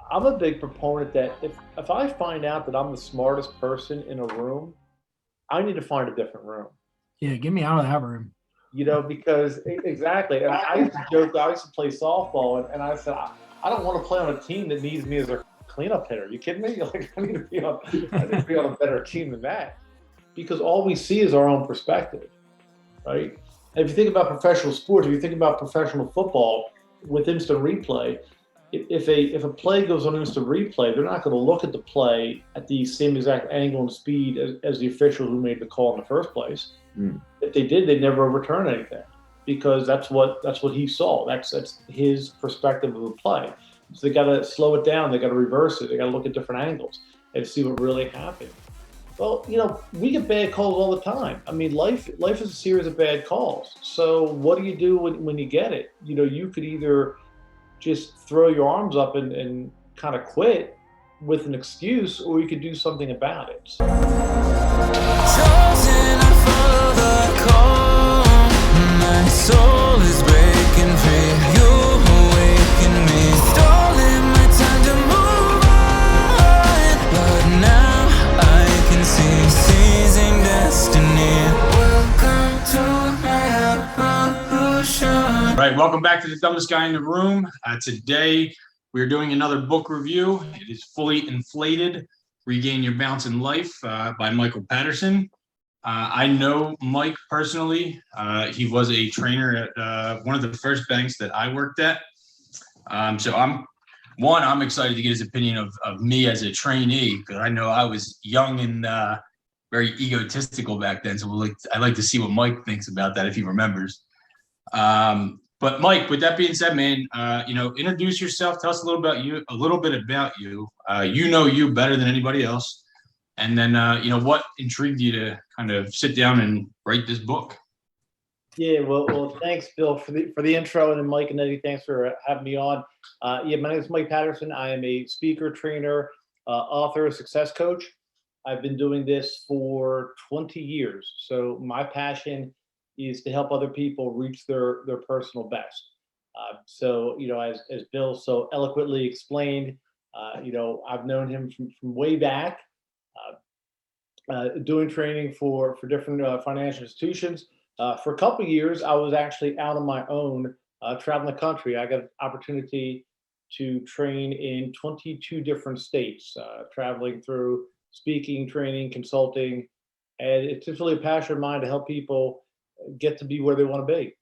I'm a big proponent that if I find out that I'm the smartest person in a room, I need to find a different room. Yeah, get me out of that room. Because exactly. And I used to joke. I used to play softball, and I said I don't want to play on a team that needs me as a cleanup hitter. You kidding me? Like I need to be on a better team than that because all we see is our own perspective, right? And if you think about professional sports, if you think about professional football with instant replay, if a play goes on instant replay, they're not going to look at the play at the same exact angle and speed as the official who made the call in the first place. Mm. If they did, they'd never overturn anything because that's what he saw. That's his perspective of the play. So they got to slow it down. They got to reverse it. They got to look at different angles and see what really happened. Well, we get bad calls all the time. I mean, life is a series of bad calls. So what do you do when you get it? You could either just throw your arms up and kind of quit with an excuse, or you could do something about it. Chosen to follow the call. My soul is breaking free. You awaken me. Stolen my time to move on, but now I can see seizing destiny. Welcome to my evolution. Right, welcome back to the dumbest guy in the room. Today we're doing another book review. It is Fully Inflated, Regain Your Bounce in Life by Michael Patterson. I know Mike personally. He was a trainer at one of the first banks that I worked at. So I'm excited to get his opinion of me as a trainee, because I know I was young and very egotistical back then. So I'd like to see what Mike thinks about that, if he remembers. But Mike, with that being said, man, introduce yourself. Tell us a little bit about you. You know you better than anybody else. And then, what intrigued you to kind of sit down and write this book? Yeah, well, thanks, Bill, for the intro, and then Mike and Eddie, thanks for having me on. My name is Mike Patterson. I am a speaker, trainer, author, success coach. I've been doing this for 20 years. So my passion is to help other people reach their personal best. As Bill so eloquently explained, I've known him from way back, doing training for different financial institutions. For a couple of years, I was actually out on my own, traveling the country. I got an opportunity to train in 22 different states, traveling through speaking, training, consulting, and it's just really a passion of mine to help people get to be where they want to be.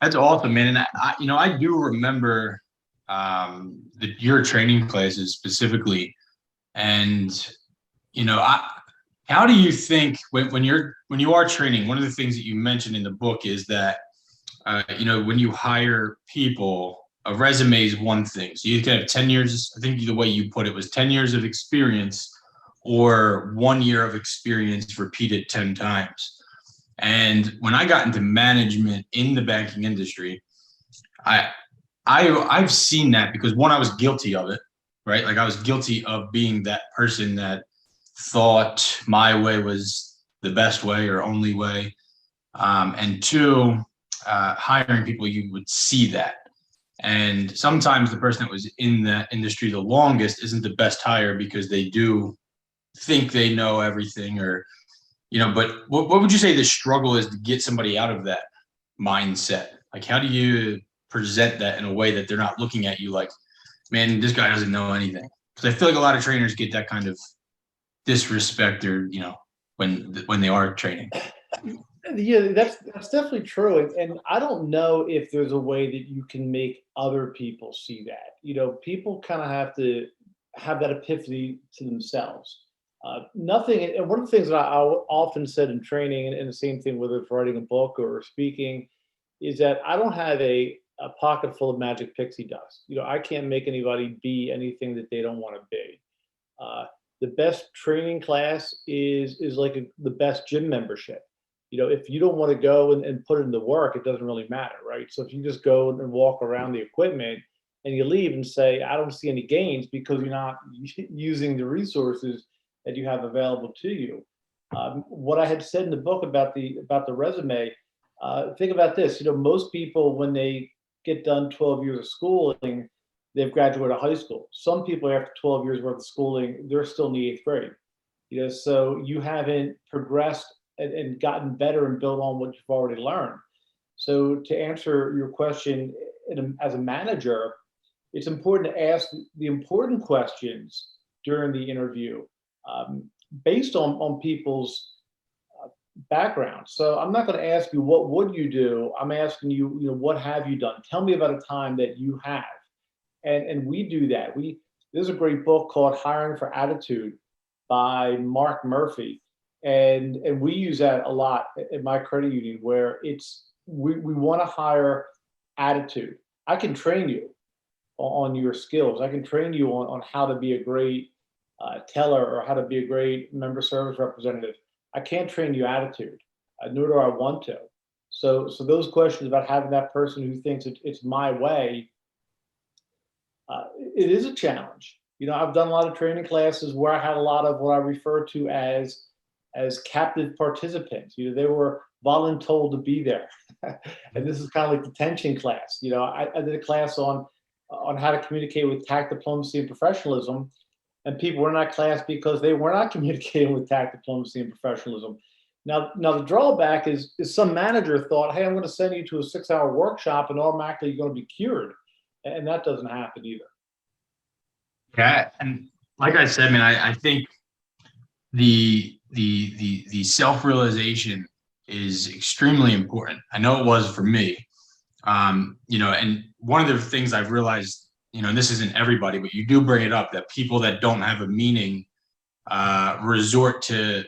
That's awesome, man. And I do remember your training classes specifically. And, how do you think when you are training, one of the things that you mentioned in the book is that, when you hire people, a resume is one thing. So you can have 10 years, I think the way you put it was 10 years of experience or 1 year of experience repeated 10 times. And when I got into management in the banking industry, I've seen that because, one, I was guilty of it, right? Like I was guilty of being that person that thought my way was the best way or only way. And two, hiring people, you would see that. And sometimes the person that was in that industry the longest isn't the best hire because they do think they know everything, or but what would you say the struggle is to get somebody out of that mindset? Like, how do you present that in a way that they're not looking at you like, man, this guy doesn't know anything? Because I feel like a lot of trainers get that kind of disrespect, or when they are training. Yeah, that's definitely true, and I don't know if there's a way that you can make other people see that. People kind of have to have that epiphany to themselves. Nothing, and one of the things that I often said in training, and the same thing whether it's writing a book or speaking, is that I don't have a pocket full of magic pixie dust. I can't make anybody be anything that they don't want to be. Uh, the best training class is like the best gym membership. If you don't want to go and put in the work, it doesn't really matter, right? So if you just go and walk around the equipment and you leave and say, I don't see any gains because you're not using the resources that you have available to you. What I had said in the book about the resume, think about this. Most people, when they get done 12 years of schooling, they've graduated high school. Some people after 12 years worth of schooling, they're still in the eighth grade. So you haven't progressed and gotten better and built on what you've already learned. So to answer your question, as a manager, it's important to ask the important questions during the interview, based on people's background. So I'm not going to ask you what would you do. I'm asking you, what have you done? Tell me about a time that you have. And we do that. There's a great book called Hiring for Attitude by Mark Murphy, and we use that a lot in my credit union, where we want to hire attitude. I can train you on your skills. I can train you on how to be a great teller, or how to be a great member service representative. I can't train you attitude, nor do I want to. So those questions about having that person who thinks it's my way, it is a challenge. I've done a lot of training classes where I had a lot of what I refer to as captive participants. They were voluntold to be there, and this is kind of like detention class. I did a class on how to communicate with tact, diplomacy, and professionalism, and people were in that class because they were not communicating with tact, diplomacy, and professionalism. Now the drawback is some manager thought, hey, I'm going to send you to a 6-hour workshop and automatically you're going to be cured, and that doesn't happen either. Yeah, and like I said, man, I think the self-realization is extremely important. I know it was for me. And one of the things I've realized, and this isn't everybody, but you do bring it up, that people that don't have a meaning resort to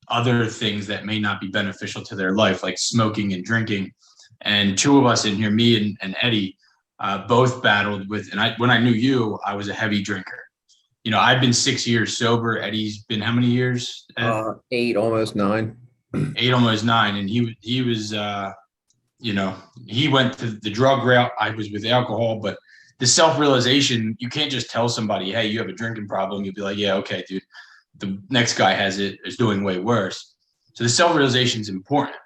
other things that may not be beneficial to their life, like smoking and drinking. And two of us in here, me and Eddie, both battled with, and when I knew you, I was a heavy drinker. I've been 6 years sober. Eddie's been how many years? 8, almost 9. 8, almost 9. And he was, he went to the drug route. I was with alcohol, but the self-realization, you can't just tell somebody, hey, you have a drinking problem. You'll be like, yeah, okay, dude. The next guy is doing way worse. So the self-realization is important.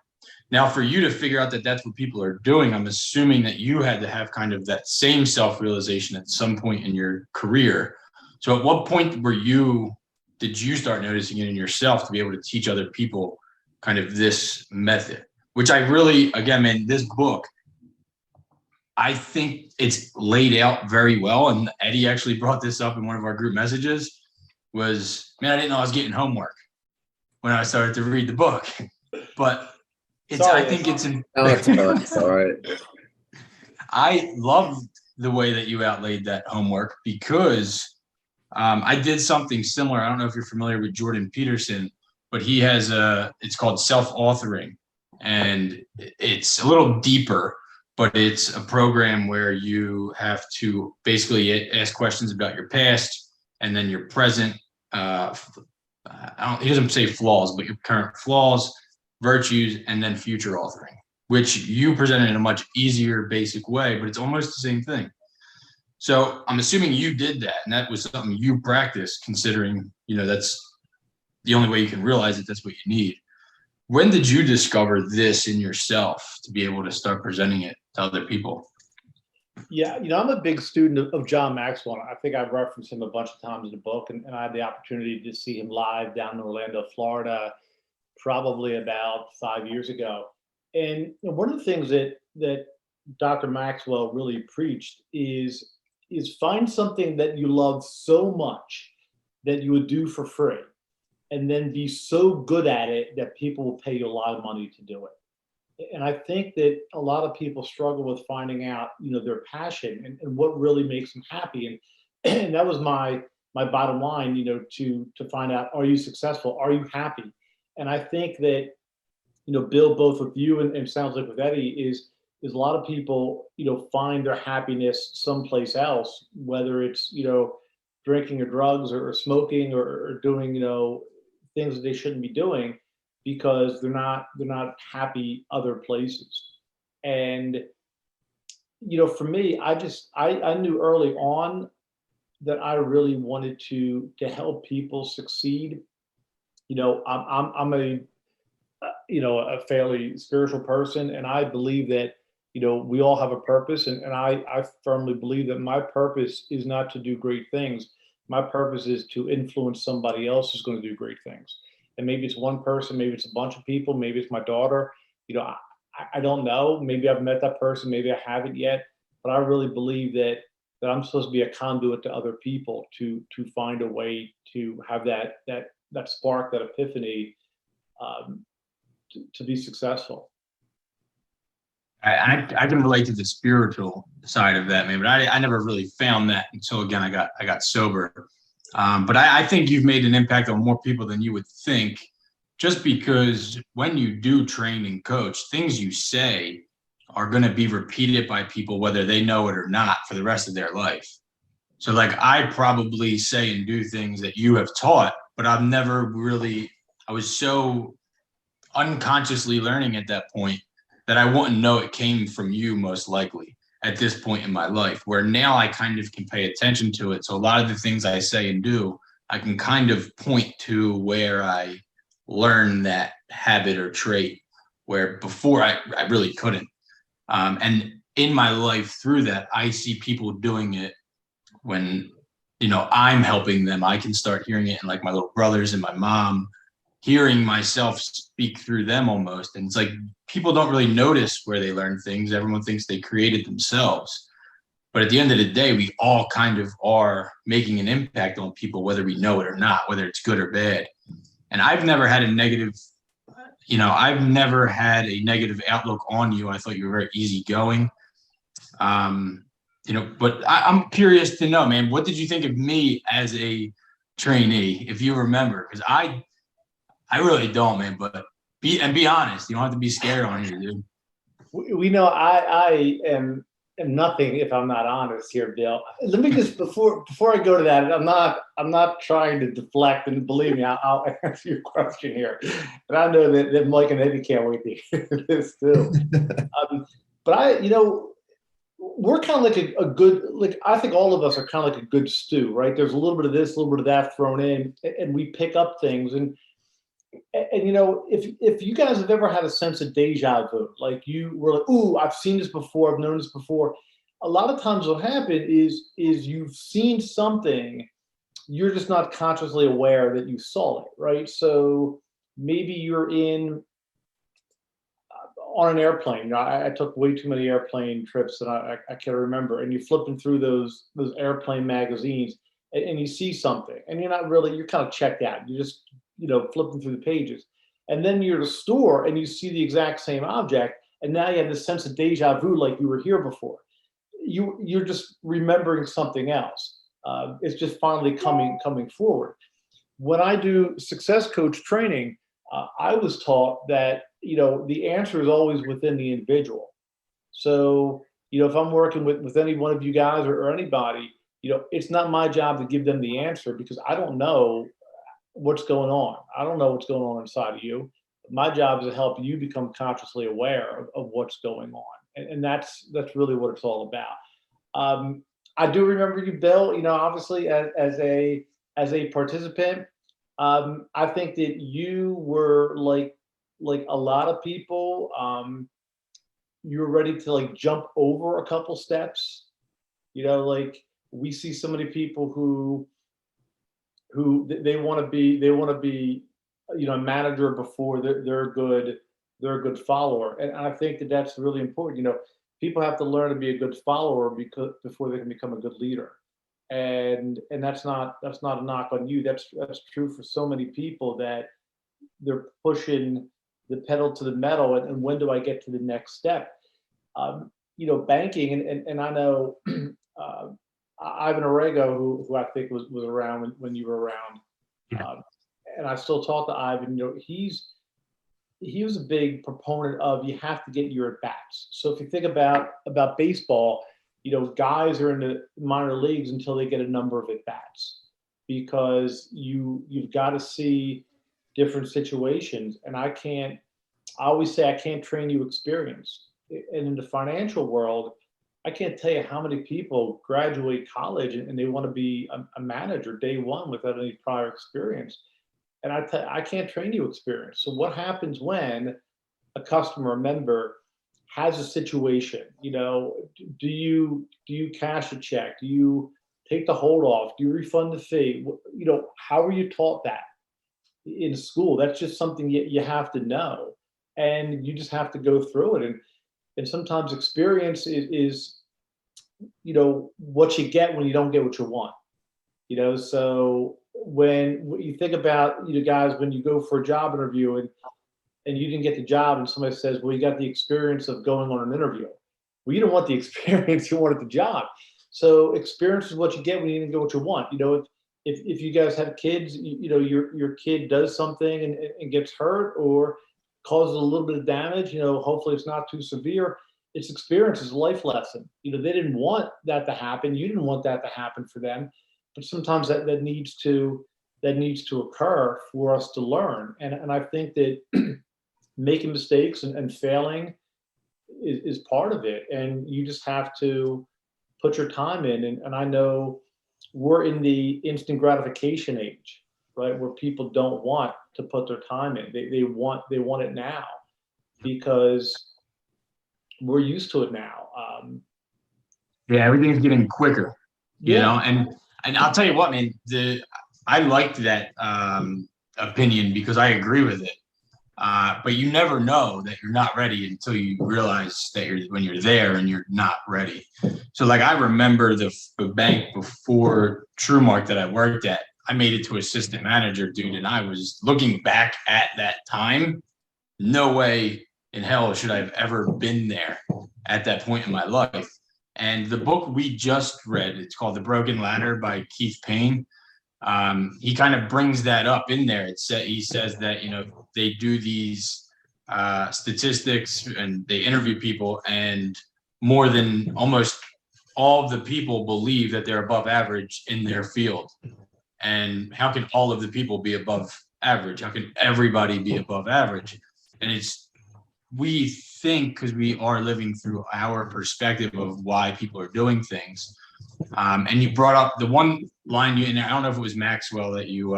Now, for you to figure out that that's what people are doing, I'm assuming that you had to have kind of that same self-realization at some point in your career. So at what point did you start noticing it in yourself to be able to teach other people kind of this method? Which I really, again, man, this book, I think it's laid out very well. And Eddie actually brought this up in one of our group messages, was, man, I didn't know I was getting homework when I started to read the book. But I think it's all right. I love the way that you outlaid that homework, because I did something similar. I don't know if you're familiar with Jordan Peterson, but he has it's called self-authoring, and it's a little deeper, but it's a program where you have to basically ask questions about your past and then your present. He doesn't say flaws, but your current flaws, virtues, and then future authoring, which you presented in a much easier, basic way, but it's almost the same thing. So I'm assuming you did that, and that was something you practiced, considering, that's the only way you can realize it. That's what you need. When did you discover this in yourself to be able to start presenting it to other people? Yeah, I'm a big student of John Maxwell. I think I've referenced him a bunch of times in the book, and I had the opportunity to see him live down in Orlando, Florida, probably about 5 years ago. And one of the things that Dr. Maxwell really preached is find something that you love so much that you would do for free, and then be so good at it that people will pay you a lot of money to do it. And I think that a lot of people struggle with finding out, their passion and what really makes them happy. And that was my bottom line, to find out, are you successful? Are you happy? And I think that, Bill, both with you and sounds like with Eddie, is a lot of people, find their happiness someplace else, whether it's, drinking or drugs or smoking or doing, things that they shouldn't be doing, because they're not happy other places. And, for me, I knew early on that I really wanted to help people succeed. I'm a fairly spiritual person, and I believe that we all have a purpose, and I firmly believe that my purpose is not to do great things. My purpose is to influence somebody else who's going to do great things. And maybe it's one person, maybe it's a bunch of people, maybe it's my daughter. I don't know. Maybe I've met that person, maybe I haven't yet, but I really believe that I'm supposed to be a conduit to other people to find a way to have that spark, that epiphany, to be successful. I can relate to the spiritual side of that, man, but I never really found that until again I got sober. But I think you've made an impact on more people than you would think, just because when you do train and coach, things you say are going to be repeated by people whether they know it or not for the rest of their life. So like I probably say and do things that you have taught, but I've never really, I was so unconsciously learning at that point that I wouldn't know it came from you most likely at this point in my life, where now I kind of can pay attention to it. So a lot of the things I say and do, I can kind of point to where I learned that habit or trait, where before I really couldn't. And in my life through that, I see people doing it when, I'm helping them. I can start hearing it in like my little brothers and my mom, hearing myself speak through them almost. And it's like people don't really notice where they learn things. Everyone thinks they created themselves. But at the end of the day, we all kind of are making an impact on people, whether we know it or not, whether it's good or bad. And I've never had a negative outlook on you. I thought you were very easygoing. But I'm curious to know, man, what did you think of me as a trainee, if you remember? Because I really don't, man, but be honest. You don't have to be scared on here, dude. We know I am nothing if I'm not honest here, Bill. Let me just before I go to that, I'm not trying to deflect, and believe me, I'll answer your question here. And I know that Mike and Eddie can't wait to hear this too. But we're kind of like a good, like I think all of us are kind of like a good stew, right? There's a little bit of this, a little bit of that thrown in, and we pick up things. And if you guys have ever had a sense of deja vu, like you were like, ooh, I've seen this before, I've known this before. A lot of times what happens is you've seen something, you're just not consciously aware that you saw it, right? So maybe you're on an airplane. I took way too many airplane trips that I can't remember. And you're flipping through those airplane magazines, and you see something, and you're kind of checked out. You just flipping through the pages, and then you're at a store and you see the exact same object, and now you have this sense of deja vu, like you were here before. You're just remembering something else. It's just finally coming forward. When I do success coach training, I was taught that the answer is always within the individual. So if I'm working with any one of you guys or anybody, it's not my job to give them the answer, because I don't know what's going on. I don't know what's going on inside of you. My job is to help you become consciously aware of what's going on. And that's really what it's all about. I do remember you, Bill, obviously as a participant. I think that you were like a lot of people, you were ready to like jump over a couple steps. Like we see so many people who they want to be a manager before they're a good follower. And I think that that's really important. People have to learn to be a good follower before they can become a good leader. And that's not a knock on you. That's true for so many people, that they're pushing the pedal to the metal, and when do I get to the next step? Banking, and I know Ivan Orego, who I think was around when you were around, and I still talk to Ivan. He was a big proponent of, you have to get your at bats. So if you think about baseball, guys are in the minor leagues until they get a number of at bats, because you've got to see different situations. And I always say I can't train you experience. And in the financial world, I can't tell you how many people graduate college and they want to be a manager day one without any prior experience. And I can't train you experience. So what happens when a customer, a member, has a situation. Do you cash a check? Do you take the hold off? Do you refund the fee? How are you taught that in school? That's just something you have to know, and you just have to go through it. And sometimes experience is what you get when you don't get what you want. So when you think about, guys, when you go for a job interview and you didn't get the job, and somebody says, well, you got the experience of going on an interview. Well, you don't want the experience, you wanted the job. So experience is what you get when you didn't get what you want. If you guys have kids, your kid does something and gets hurt or causes a little bit of damage, hopefully it's not too severe. It's experience, is a life lesson. They didn't want that to happen. You didn't want that to happen for them. But sometimes that needs to occur for us to learn. And I think that making mistakes and failing is part of it. And you just have to put your time in. And I know we're in the instant gratification age, right? Where people don't want to put their time in. They want it now because we're used to it now. Yeah, everything's getting quicker, and I'll tell you what, man, I liked that opinion because I agree with it. But you never know that you're not ready until you realize that when you're there and you're not ready. So like, I remember the bank before TrueMark that I worked at, I made it to assistant manager, dude. And I was looking back at that time, no way in hell should I have ever been there at that point in my life. And the book we just read, it's called The Broken Ladder by Keith Payne. He kind of brings that up in there. He says that, they do these statistics and they interview people, and more than almost all of the people believe that they're above average in their field. And how can all of the people be above average? How can everybody be above average? And we think, because we are living through our perspective of why people are doing things. And you brought up the one line, and I don't know if it was Maxwell that you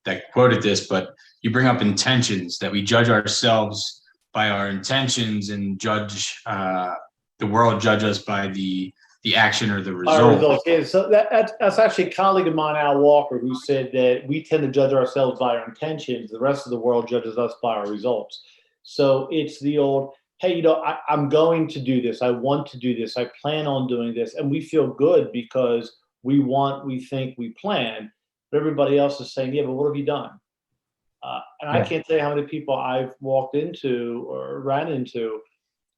that quoted this, but you bring up intentions, that we judge ourselves by our intentions and judge the world judge us by the action or the result. Yeah, so that's actually a colleague of mine, Al Walker, who said that we tend to judge ourselves by our intentions. The rest of the world judges us by our results. So it's the old, hey, I'm going to do this. I want to do this. I plan on doing this. And we feel good because we think, we plan. But everybody else is saying, yeah, but what have you done? I can't tell you how many people I've walked into or ran into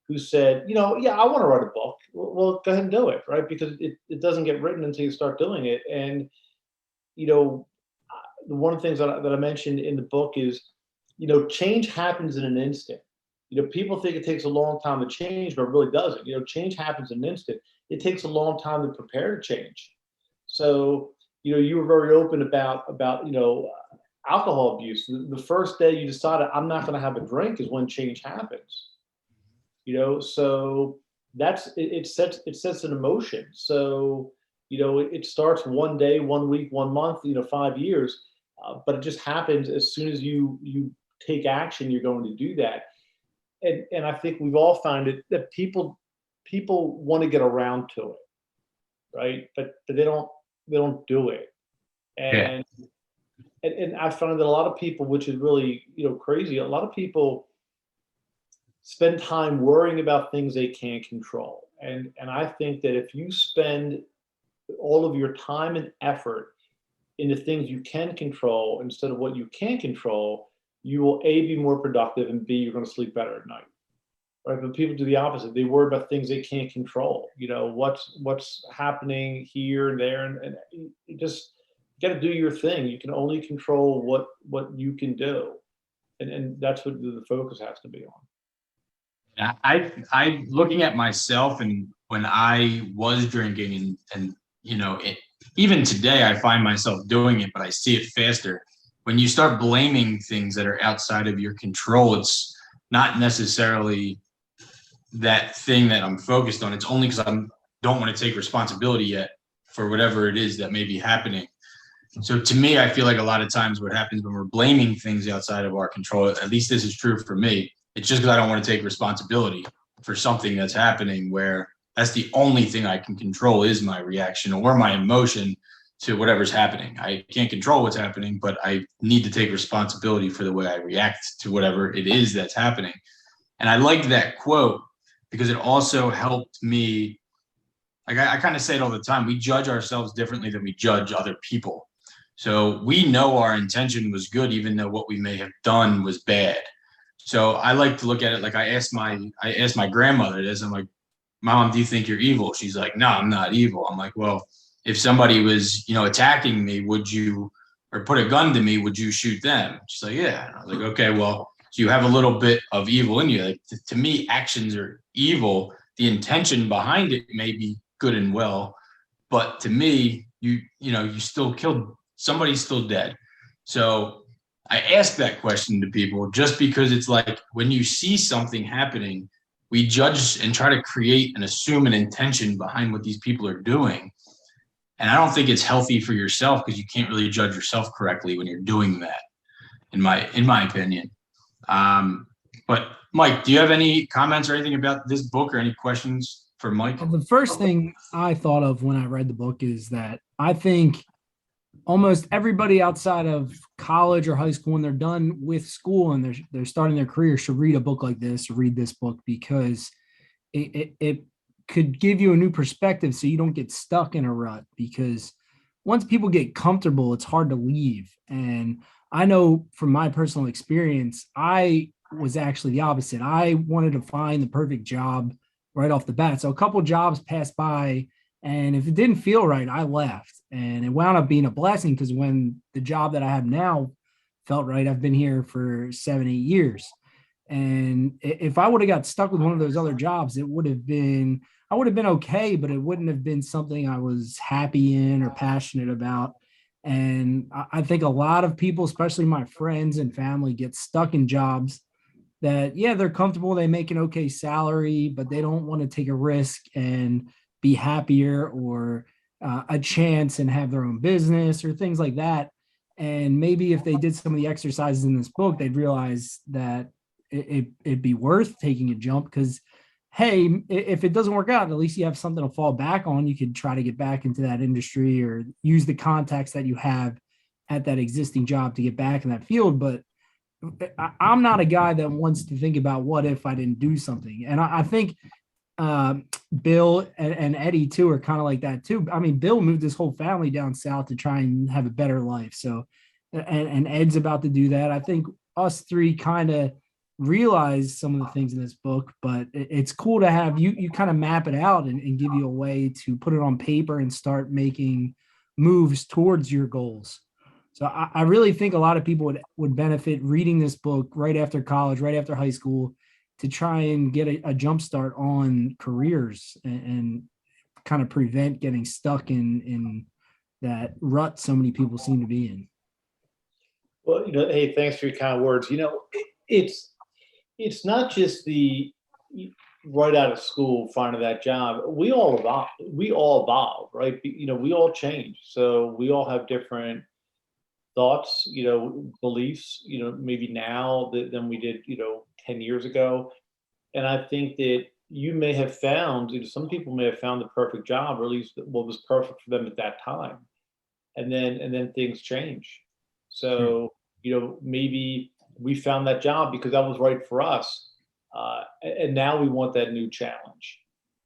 who said, yeah, I want to write a book. Well, go ahead and do it, right? Because it doesn't get written until you start doing it. And, one of the things that I mentioned in the book is, change happens in an instant. People think it takes a long time to change, but it really doesn't. Change happens in an instant. It takes a long time to prepare to change. So, you were very open about alcohol abuse. The first day you decided I'm not going to have a drink is when change happens. So it sets an emotion. So, it starts one day, 1 week, 1 month, 5 years, but it just happens as soon as you take action, you're going to do that. And I think we've all found it that people want to get around to it, right? But they don't do it. And I found that a lot of people, which is really crazy, a lot of people spend time worrying about things they can't control. And I think that if you spend all of your time and effort into things you can control instead of what you can't control, you will A, be more productive, and B, you're going to sleep better at night. Right? But people do the opposite. They worry about things they can't control. What's happening here and there, and you just got to do your thing. You can only control what you can do, and that's what the focus has to be on. I looking at myself, and when I was drinking, and even today I find myself doing it, but I see it faster. When you start blaming things that are outside of your control, it's not necessarily that thing that I'm focused on. It's only because I don't want to take responsibility yet for whatever it is that may be happening. So to me, I feel like a lot of times what happens when we're blaming things outside of our control, at least this is true for me, it's just because I don't want to take responsibility. for something that's happening where that's the only thing I can control is my reaction or my emotion to whatever's happening. I can't control what's happening, but I need to take responsibility for the way I react to whatever it is that's happening. And I liked that quote because it also helped me. Like I kind of say it all the time. We judge ourselves differently than we judge other people. So we know our intention was good, even though what we may have done was bad. So I like to look at it like I asked my grandmother this. I'm like, Mom, do you think you're evil? She's like, no, I'm not evil. I'm like, well, if somebody was, attacking me, would you, or put a gun to me, would you shoot them? She's like, yeah. And I was like, okay, well, so you have a little bit of evil in you. Like to me, actions are evil. The intention behind it may be good and well, but to me, you still killed somebody's still dead. So I ask that question to people just because it's like when you see something happening, we judge and try to create and assume an intention behind what these people are doing. And I don't think it's healthy for yourself because you can't really judge yourself correctly when you're doing that, in my opinion. But Mike, do you have any comments or anything about this book or any questions for Mike? The first thing I thought of when I read the book is that I think almost everybody outside of college or high school, when they're done with school and they're starting their career, should read a book like this or read this book because it could give you a new perspective so you don't get stuck in a rut, because once people get comfortable, it's hard to leave. And I know from my personal experience, I was actually the opposite. I wanted to find the perfect job right off the bat. So a couple of jobs passed by, and if it didn't feel right, I left. And it wound up being a blessing because when the job that I have now felt right, I've been here for 7-8 years. And if I would have got stuck with one of those other jobs, I would have been okay, but it wouldn't have been something I was happy in or passionate about. And I think a lot of people, especially my friends and family, get stuck in jobs that, yeah, they're comfortable, they make an okay salary, but they don't want to take a risk and be happier or a chance and have their own business or things like that. And maybe if they did some of the exercises in this book, they'd realize that it'd be worth taking a jump because, hey, if it doesn't work out, at least you have something to fall back on. You could try to get back into that industry or use the contacts that you have at that existing job to get back in that field. But I'm not a guy that wants to think about what if I didn't do something. And I think Bill and Eddie too are kind of like that too. I mean, Bill moved his whole family down south to try and have a better life. So, and Ed's about to do that. I think us three kind of realize some of the things in this book, but it's cool to have you kind of map it out and give you a way to put it on paper and start making moves towards your goals. So I really think a lot of people would benefit reading this book right after college, right after high school, to try and get a jump start on careers and kind of prevent getting stuck in that rut so many people seem to be in. Well, hey, thanks for your kind words. It's not just the right out of school finding that job. We all evolve, right? We all change. So we all have different thoughts, beliefs, maybe now than we did, 10 years ago. And I think that you may have found, some people may have found the perfect job, or at least what was perfect for them at that time. And then things change. So, maybe we found that job because that was right for us. And now we want that new challenge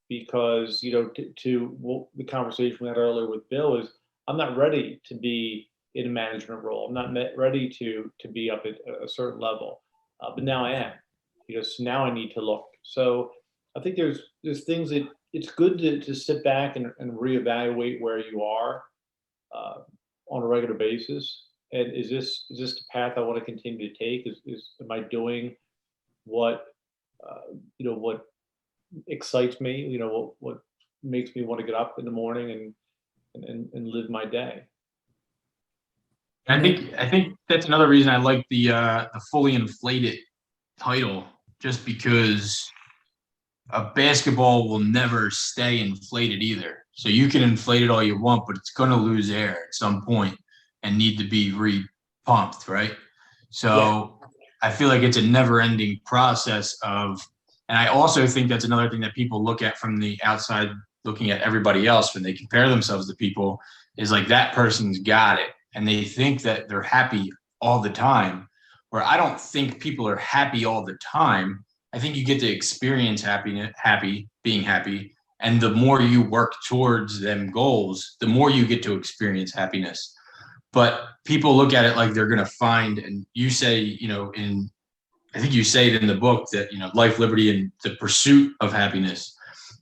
because, the conversation we had earlier with Bill is I'm not ready to be in a management role. I'm not ready to be up at a certain level, but now I am. So now I need to look. So I think there's things that it's good to sit back and reevaluate where you are on a regular basis. And is this the path I want to continue to take? Am I doing what what excites me? What makes me want to get up in the morning and live my day? I think that's another reason I like the fully inflated title, just because a basketball will never stay inflated either. So you can inflate it all you want, but it's going to lose air at some point and need to be re-pumped, right? So yeah. I feel like it's a never-ending process of And I also think that's another thing that people look at from the outside, looking at everybody else when they compare themselves to people, is like that person's got it. And they think that they're happy all the time, where I don't think people are happy all the time. I think you get to experience being happy. And the more you work towards them goals, the more you get to experience happiness. But people look at it like they're going to find, and you say, I think you say it in the book that, life, liberty, and the pursuit of happiness.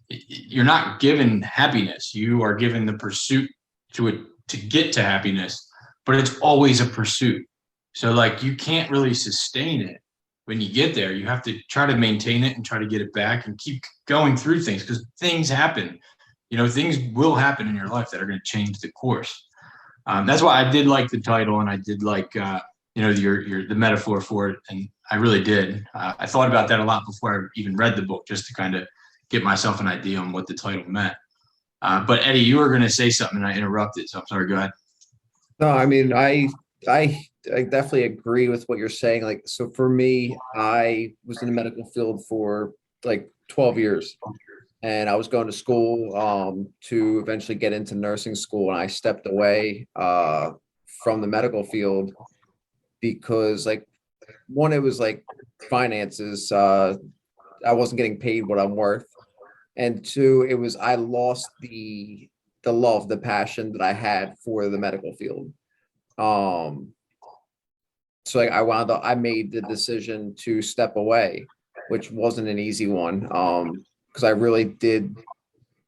You're not given happiness. You are given the pursuit to get to happiness, but it's always a pursuit. So like you can't really sustain it when you get there. You have to try to maintain it and try to get it back and keep going through things, because things happen. Things will happen in your life that are going to change the course. That's why I did like the title, and I did like the metaphor for it, and I really did. I thought about that a lot before I even read the book, just to kind of get myself an idea on what the title meant. But Eddie, you were going to say something and I interrupted, so I'm sorry. Go ahead. No, I mean, I definitely agree with what you're saying. Like, so for me, I was in the medical field for like 12 years, and I was going to school to eventually get into nursing school, and I stepped away from the medical field because, like, one, it was like finances. I wasn't getting paid what I'm worth, and two, it was I lost the love, the passion that I had for the medical field. So I made the decision to step away, which wasn't an easy one. Because I really did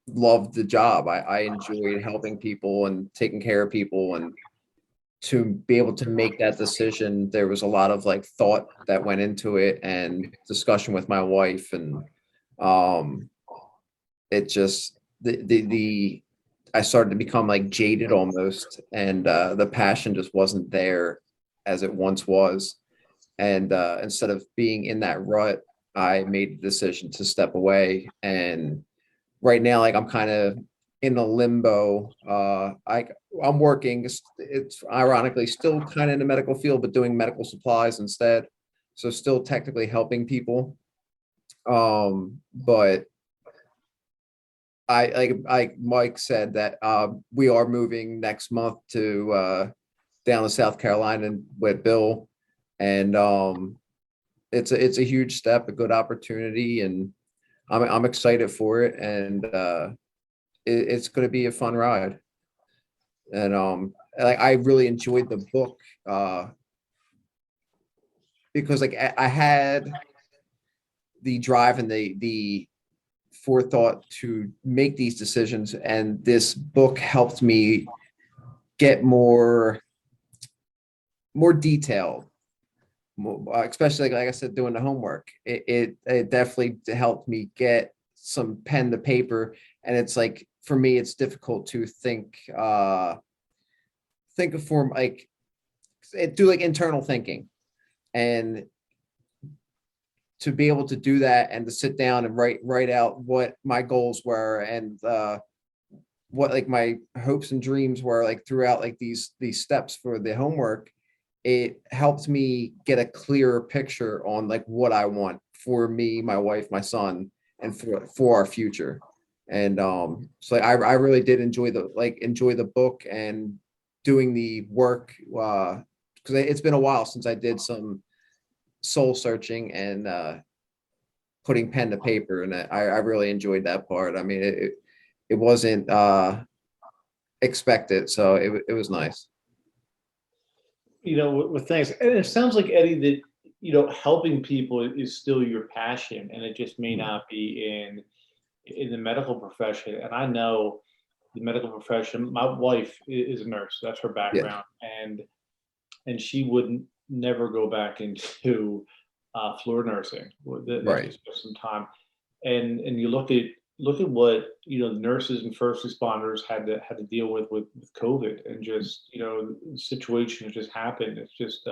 love the job. I enjoyed helping people and taking care of people, and to be able to make that decision, there was a lot of like thought that went into it and discussion with my wife, and it just I started to become like jaded almost, and the passion just wasn't there as it once was. And instead of being in that rut, I made the decision to step away. And right now, like, I'm kind of in a limbo. I'm working. It's ironically still kind of in the medical field, but doing medical supplies instead. So still technically helping people. But like Mike said, that we are moving next month to down to South Carolina with Bill, and it's a huge step, a good opportunity, and I'm excited for it, and it's going to be a fun ride. And like, I really enjoyed the book because like I had the drive and the forethought to make these decisions, and this book helped me get more detailed, especially like I said, doing the homework. It definitely helped me get some pen to paper, and it's like, for me, it's difficult to think of form, like do like internal thinking, and to be able to do that and to sit down and write out what my goals were, and what like my hopes and dreams were, like throughout like these steps for the homework. It helped me get a clearer picture on like what I want for me, my wife, my son, and for our future. And so I really did enjoy the book and doing the work, because it's been a while since I did some soul searching and putting pen to paper, and I really enjoyed that part. I mean, it wasn't expected, so it was nice. With things, and it sounds like, Eddie, that helping people is still your passion, and it just may not be in the medical profession. And I know the medical profession. My wife is a nurse; that's her background, and she wouldn't never go back into floor nursing. Right. Just for some time, and you look at what the nurses and first responders had to deal with COVID, and just the situation that just happened. It's just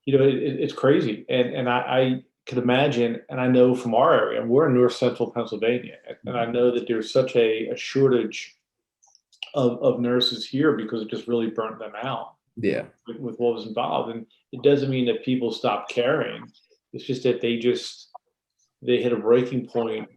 it's crazy, and I could imagine, and I know from our area, we're in north central Pennsylvania, and I know that there's such a shortage of nurses here because it just really burnt them out. Yeah. With what was involved, and it doesn't mean that people stop caring. It's just that they just they hit a breaking point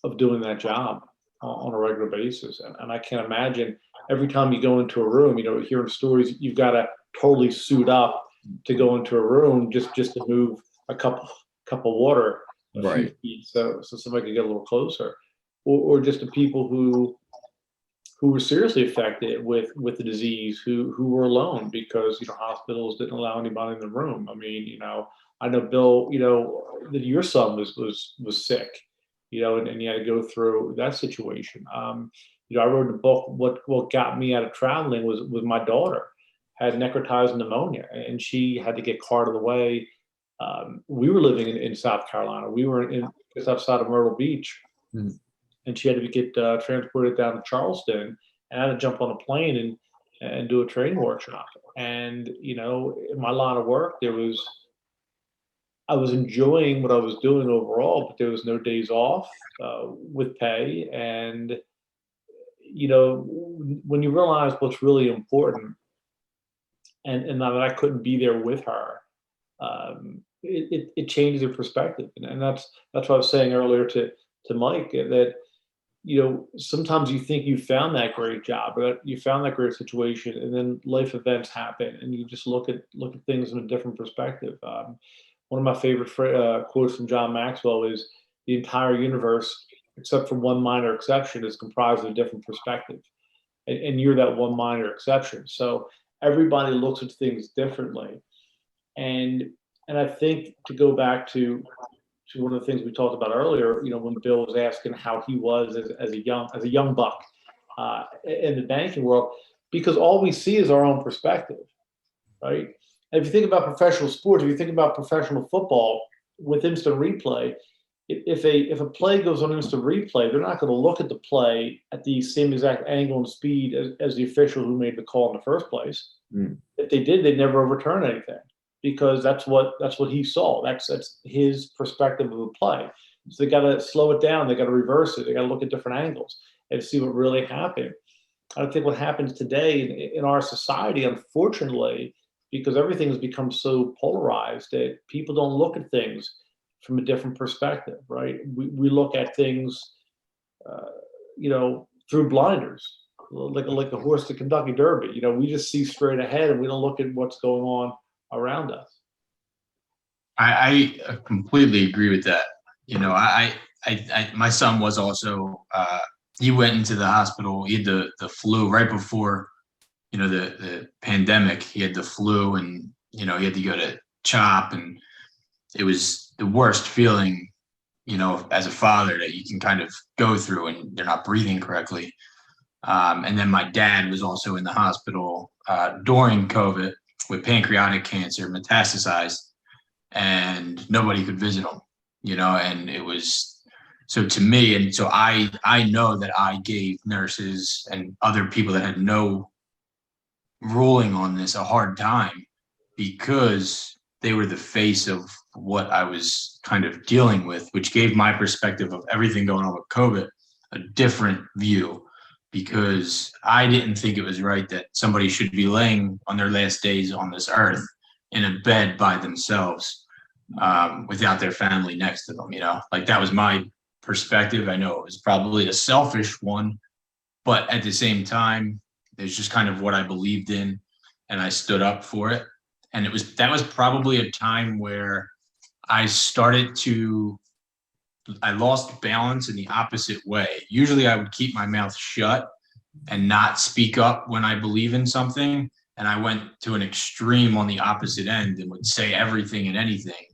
of doing that job on a regular basis. And I can't imagine every time you go into a room, hearing stories, you've got to totally suit up to go into a room just to move a cup of water a few Right. feet so somebody could get a little closer, or just the people who were seriously affected with the disease, who were alone because hospitals didn't allow anybody in the room. I mean, I know, Bill, that your son was sick, and you had to go through that situation. I wrote in the book, what got me out of traveling was my daughter had necrotizing pneumonia, and she had to get carted away. We were living in South Carolina. We were just outside of Myrtle Beach. Mhm. And she had to get transported down to Charleston, and I had to jump on a plane and do a training workshop. And in my line of work, I was enjoying what I was doing overall, but there was no days off with pay. And when you realize what's really important, and now that I couldn't be there with her, it changes your perspective. And that's what I was saying earlier to Mike, that sometimes you think you found that great job, or you found that great situation, and then life events happen, and you just look at things in a different perspective. One of my favorite quotes from John Maxwell is, "The entire universe, except for one minor exception, is comprised of a different perspective," and you're that one minor exception. So everybody looks at things differently, and I think, to go back to one of the things we talked about earlier, when Bill was asking how he was as a young buck in the banking world, because all we see is our own perspective, right? And if you think about professional sports, if you think about professional football with instant replay, if a play goes on instant replay, they're not going to look at the play at the same exact angle and speed as the official who made the call in the first place. Mm. If they did, they'd never overturn anything, because that's what he saw. That's his perspective of the play. So they got to slow it down. They got to reverse it. They got to look at different angles and see what really happened. I think what happens today in our society, unfortunately, because everything has become so polarized, that people don't look at things from a different perspective, right? We look at things, through blinders, like the horse to Kentucky Derby. We just see straight ahead, and we don't look at what's going on around us. I completely agree with that. My son was also, he went into the hospital. He had the flu right before, the pandemic. He had the flu, and, he had to go to CHOP, and it was the worst feeling, as a father, that you can kind of go through, and they're not breathing correctly. And then my dad was also in the hospital during COVID with pancreatic cancer, metastasized, and nobody could visit him, and it was, so to me, and so I know that I gave nurses and other people that had no ruling on this a hard time, because they were the face of what I was kind of dealing with, which gave my perspective of everything going on with COVID a different view, because I didn't think it was right that somebody should be laying on their last days on this earth in a bed by themselves, without their family next to them. Like, that was my perspective. I know it was probably a selfish one, but at the same time, it's just kind of what I believed in, and I stood up for it. And that was probably a time where I lost balance in the opposite way. Usually I would keep my mouth shut and not speak up when I believe in something. And I went to an extreme on the opposite end and would say everything and anything.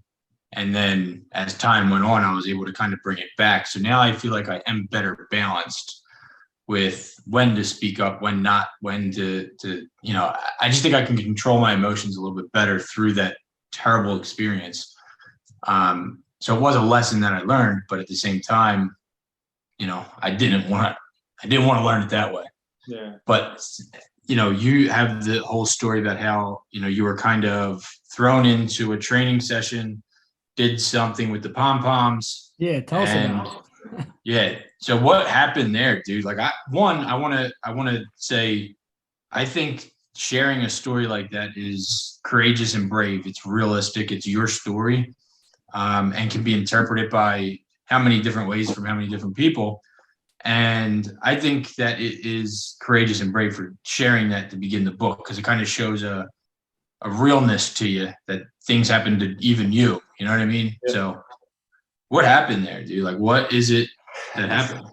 And then as time went on, I was able to kind of bring it back. So now I feel like I am better balanced with when to speak up, when not, when to I just think I can control my emotions a little bit better through that terrible experience. So it was a lesson that I learned, but at the same time, I didn't want to learn it that way. Yeah. But, you have the whole story about how, you were kind of thrown into a training session, did something with the pom-poms. Yeah, tell us about it. Yeah. So what happened there, dude? Like, I want to say, I think sharing a story like that is courageous and brave. It's realistic. It's your story. and can be interpreted by how many different ways from how many different people. And I think that it is courageous and brave for sharing that to begin the book, because it kind of shows a realness to you that things happen to even you. You know what I mean? Yeah. So what happened there, dude? Like, what is it that happened?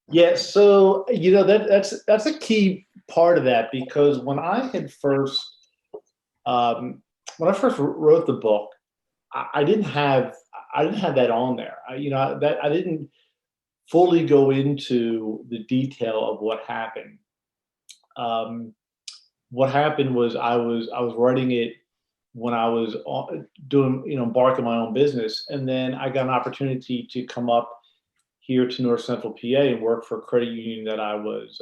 Yeah, so that's a key part of that, because when I first wrote the book, I didn't have that on there. I didn't fully go into the detail of what happened. What happened was I was writing it when I was doing, embarking my own business, and then I got an opportunity to come up here to North Central PA and work for a credit union that I was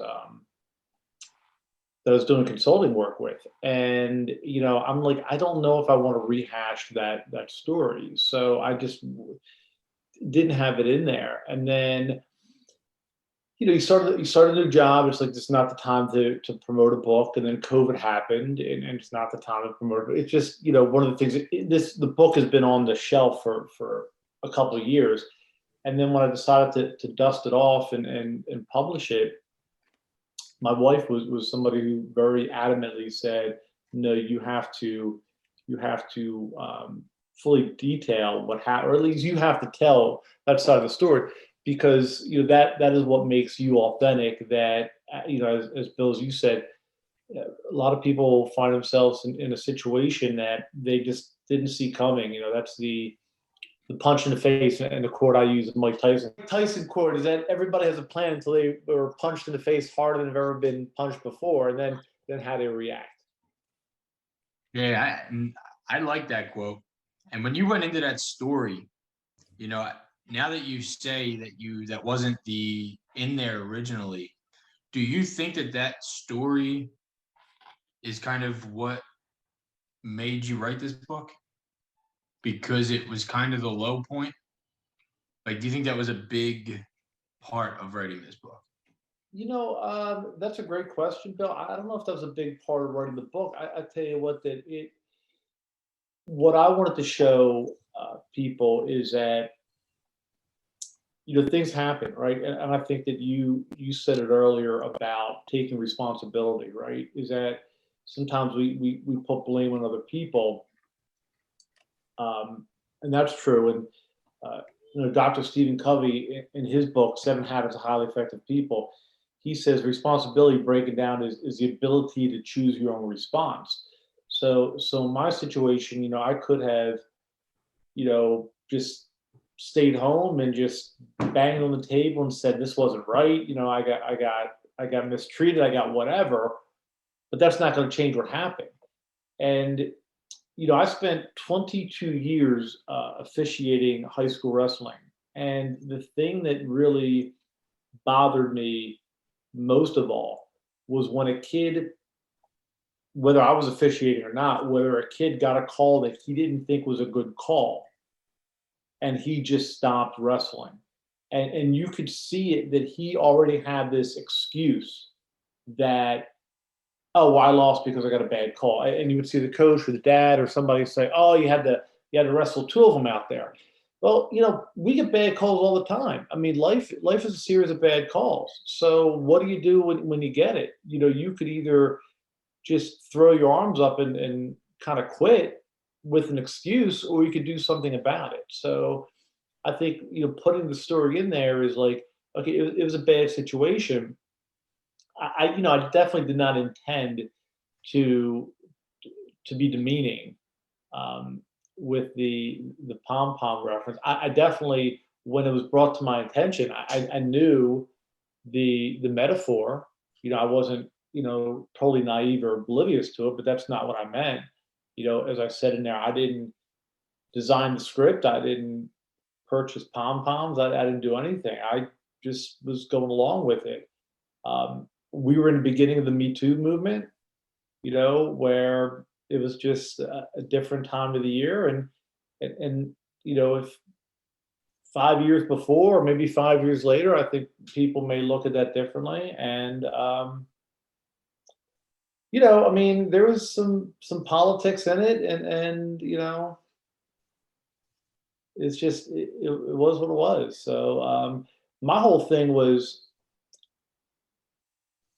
doing consulting work with. And I'm like, I don't know if I want to rehash that story, so I just didn't have it in there. And then you start a new job. It's like, this is not the time to promote a book. And then COVID happened, and it's not the time to promote it. It's just, one of the things, the book has been on the shelf for a couple of years. And then when I decided to dust it off and publish it, my wife was somebody who very adamantly said, no, you have to fully detail what happened, or at least you have to tell that side of the story, because that is what makes you authentic. That as Bill, as you said, a lot of people find themselves in a situation that they just didn't see coming. That's the punch in the face, and the quote I use is Mike Tyson. Tyson quote is that everybody has a plan until they were punched in the face harder than they've ever been punched before, and then how they react. Yeah, I like that quote. And when you went into that story, now that you say that wasn't in there originally, do you think that story is kind of what made you write this book? Because it was kind of the low point? Like, do you think that was a big part of writing this book? That's a great question, Bill. I don't know if that was a big part of writing the book. I tell you what I wanted to show people is that things happen, right? And I think that you said it earlier about taking responsibility, right? Is that sometimes we put blame on other people, and that's true. And Dr. Stephen Covey, in his book Seven Habits of Highly Effective People, he says responsibility, breaking down, is the ability to choose your own response. So in my situation, I could have, just stayed home and just banged on the table and said this wasn't right. I got mistreated. I got whatever, but that's not going to change what happened. And I spent 22 years officiating high school wrestling, and the thing that really bothered me most of all was when a kid, whether I was officiating or not, whether a kid got a call that he didn't think was a good call, and he just stopped wrestling. And you could see it, that he already had this excuse that, oh, well, I lost because I got a bad call. And you would see the coach or the dad or somebody say, oh, you had to wrestle two of them out there. Well, we get bad calls all the time. I mean, life is a series of bad calls. So what do you do when you get it? You could either just throw your arms up and kind of quit with an excuse, or you could do something about it. So I think, putting the story in there is like, okay, it was a bad situation. I definitely did not intend to be demeaning with the pom pom reference. I definitely, when it was brought to my attention, I knew the metaphor. I wasn't totally naive or oblivious to it, but that's not what I meant. As I said in there, I didn't design the script. I didn't purchase pom poms. I didn't do anything. I just was going along with it. We were in the beginning of the Me Too movement, where it was just a different time of the year. And if 5 years before, or maybe 5 years later, I think people may look at that differently. And, I mean, there was some politics in it, and, it's just it was what it was. So my whole thing was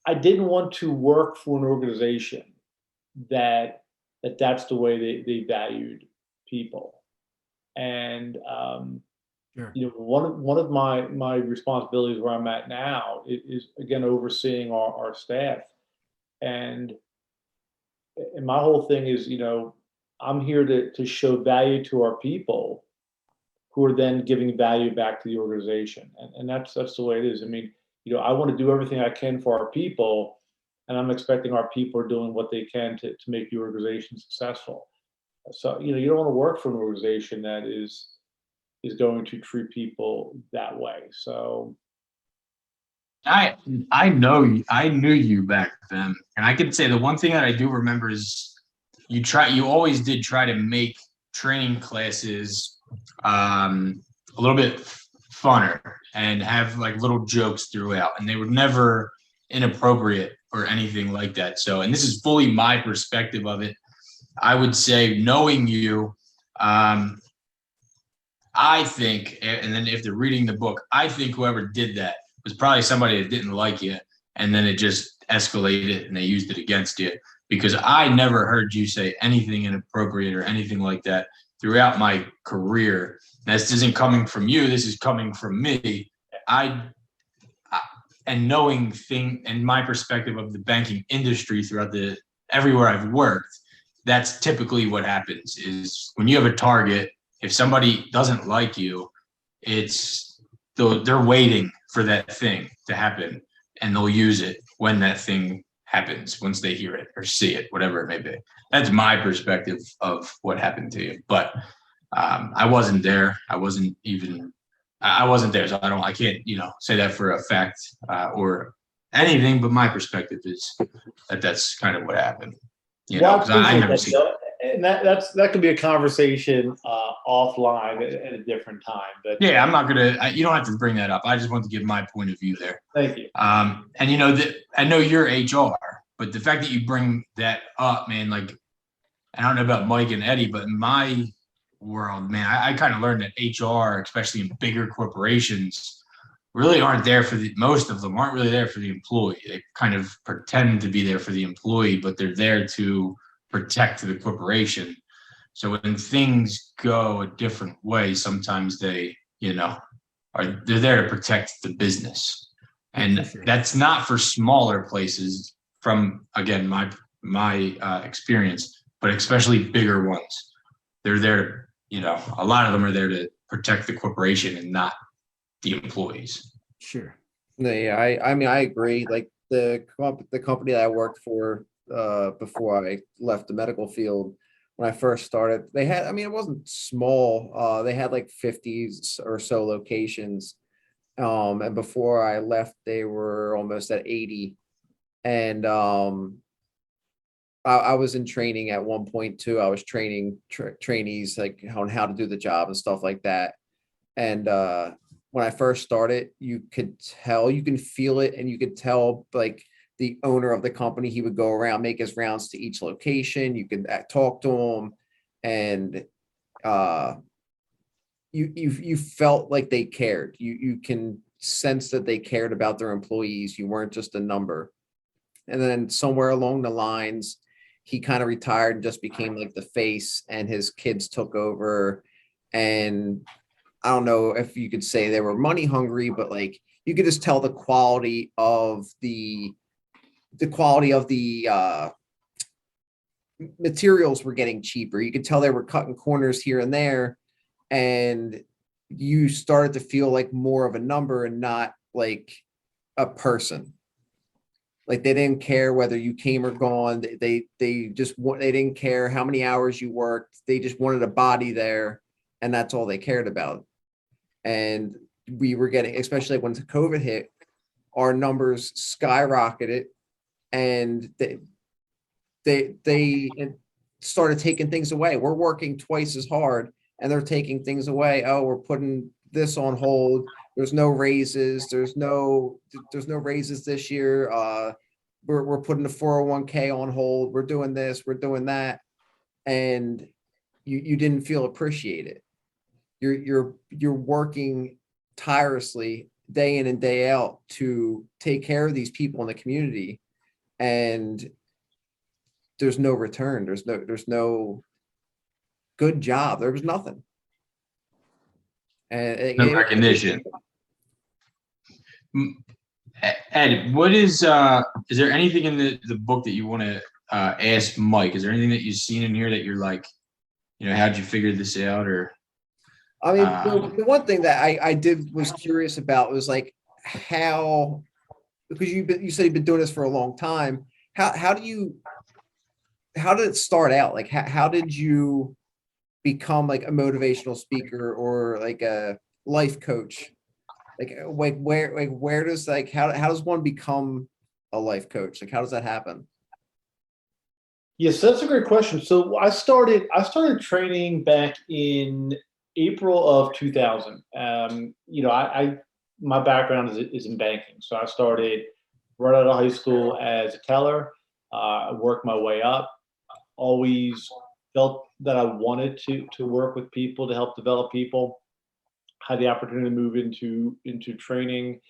I didn't want to work for an organization that that's the way they valued people. And Sure. one of my responsibilities where I'm at now is again overseeing our staff. And my whole thing is, I'm here to show value to our people who are then giving value back to the organization. And that's the way it is. I mean, I want to do everything I can for our people, and I'm expecting our people are doing what they can to make the organization successful. So, you don't want to work for an organization that is going to treat people that way. So I I knew you back then, and I can say the one thing that I do remember is you always did try to make training classes a little bit funner and have like little jokes throughout, and they were never inappropriate or anything like that. So, and this is fully my perspective of it. I would say, knowing you, I think, and then if they're reading the book, I think whoever did that was probably somebody that didn't like you, and then it just escalated and they used it against you. Because I never heard you say anything inappropriate or anything like that throughout my career. This isn't coming from you. This is coming from me. And knowing thing and my perspective of the banking industry throughout everywhere I've worked, that's typically what happens is when you have a target, if somebody doesn't like you, they're waiting for that thing to happen, and they'll use it when that thing happens, once they hear it or see it, whatever it may be. That's my perspective of what happened to you. But I wasn't there. I wasn't there, so I can't, say that for a fact or anything. But my perspective is that's kind of what happened. well, Because I never that, see. and that could be a conversation offline at a different time. But Yeah, I'm not gonna. You don't have to bring that up. I just want to give my point of view there. thank you. And I know you're HR, but the fact that you bring that up, man, like I don't know about Mike and Eddie, but in my world, man, I kind of learned that HR, especially in bigger corporations, really aren't there most of them aren't really there for the employee. They kind of pretend to be there for the employee, but they're there to protect the corporation. So when things go a different way, sometimes they're there to protect the business. And that's not for smaller places from, again, my experience, but especially bigger ones. They're there, a lot of them are there to protect the corporation and not the employees. Sure. Yeah, I mean, I agree. Like the company that I worked for before I left the medical field, when I first started, they had, I mean, it wasn't small. They had like 50 or so locations. And before I left, they were almost at 80. And I was in training at one point too. I was training trainees like on how to do the job and stuff like that. And when I first started, you could tell, you can feel it, and you could tell like the owner of the company, he would go around, make his rounds to each location. You could talk to him, and you felt like they cared. You can sense that they cared about their employees. You weren't just a number. And then somewhere along the lines, he kind of retired and just became like the face, and his kids took over. And I don't know if you could say they were money hungry, but like you could just tell the quality of the materials were getting cheaper. You could tell they were cutting corners here and there, and you started to feel like more of a number and not like a person. Like they didn't care whether you came or gone. They didn't care how many hours you worked. They just wanted a body there, and that's all they cared about. And we were getting, especially when COVID hit, our numbers skyrocketed, and they started taking things away. We're working twice as hard, and they're taking things away. Oh, we're putting this on hold. There's no raises. There's no raises this year. We're putting the 401k on hold. We're doing this. We're doing that, and you didn't feel appreciated. you're working tirelessly day in and day out to take care of these people in the community, and there's no return. There's no good job. There was nothing. And No recognition. Ed, what is there anything in the book that you want to ask Mike? Is there anything that you've seen in here that you're like, how'd you figure this out? Or I mean, the one thing that I was curious about was like how, because you said you've been doing this for a long time. How did it start out? Like how did you become like a motivational speaker or like a life coach? Where does how does one become a life coach? Like how does that happen? Yes, that's a great question. So I started training back in April of 2000. I my background is in banking, so I started right out of high school as a teller. I worked my way up. Always felt that I wanted to work with people to help develop people. Had the opportunity to move into training.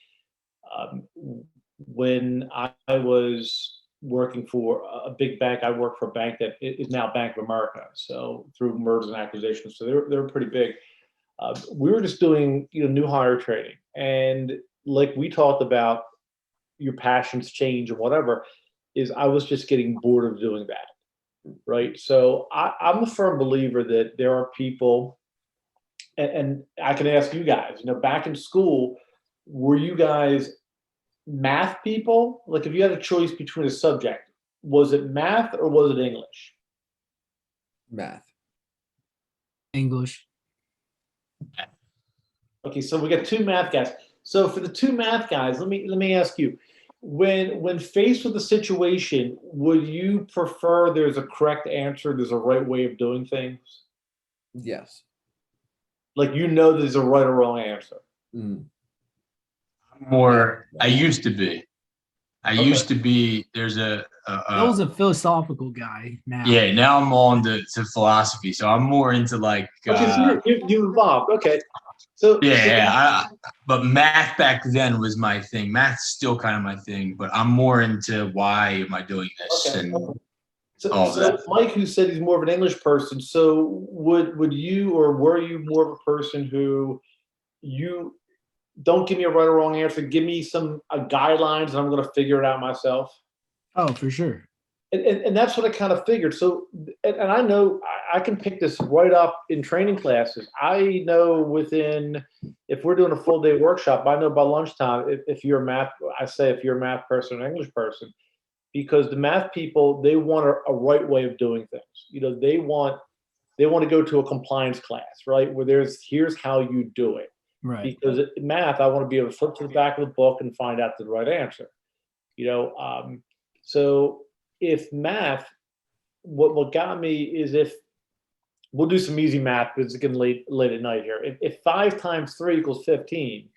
When I was working for a big bank, I worked for a bank that is now Bank of America. So through mergers and acquisitions, so they were pretty big. We were just doing new hire training, and like we talked about, your passions change and whatever. Is I was just getting bored of doing that, right? So I'm a firm believer that there are people, and I can ask you guys. Back in school, were you guys math people? Like, if you had a choice between a subject, was it math or was it English? Math. English. Okay, so we got two math guys. So for the two math guys, let me ask you, when faced with a situation, would you prefer there's a correct answer, there's a right way of doing things? Yes. Like, there's a right or wrong answer. Mm. I used to be. There's Bill's a philosophical guy now. Yeah, now I'm on to philosophy, so I'm more into like Okay, so you evolved. Okay, so but math back then was my thing. Math's still kind of my thing, but I'm more into why am I doing this okay. and So Mike, who said he's more of an English person, so would you, or were you more of a person who, you don't give me a right or wrong answer, give me some guidelines and I'm going to figure it out myself? Oh, for sure. And that's what I kind of figured. So, and I know I can pick this right up in training classes. I know if we're doing a full day workshop, I know by lunchtime, if you're a math person or English person, because the math people, they want a right way of doing things. They want to go to a compliance class, right? Where here's how you do it. Right. Because in math, I want to be able to flip to the back of the book and find out the right answer. So if math, what got me is, if we'll do some easy math because it's getting late at night here. If 5 times 3 equals 15,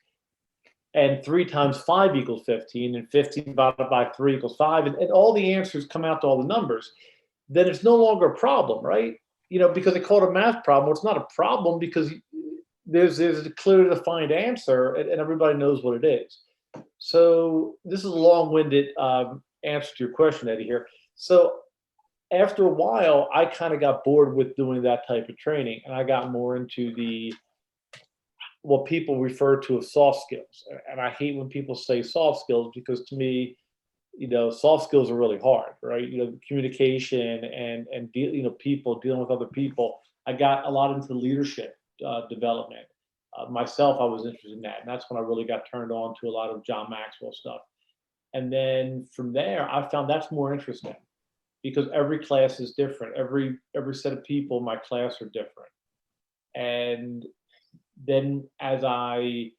and 3 times 5 equals 15, and 15 divided by 3 equals 5, and all the answers come out to all the numbers, then it's no longer a problem, right? Because they call it a math problem. Well, it's not a problem because there's a clearly defined answer, and everybody knows what it is. So this is a long-winded answer to your question, Eddie, here. So after a while, I kind of got bored with doing that type of training, and I got more into what people refer to as soft skills. And I hate when people say soft skills, because to me, soft skills are really hard, right? Communication and people dealing with other people. I got a lot into leadership development. Myself, I was interested in that, and that's when I really got turned on to a lot of John Maxwell stuff. And then from there, I found that's more interesting, because every class is different. Every set of people in my class are different. And then as I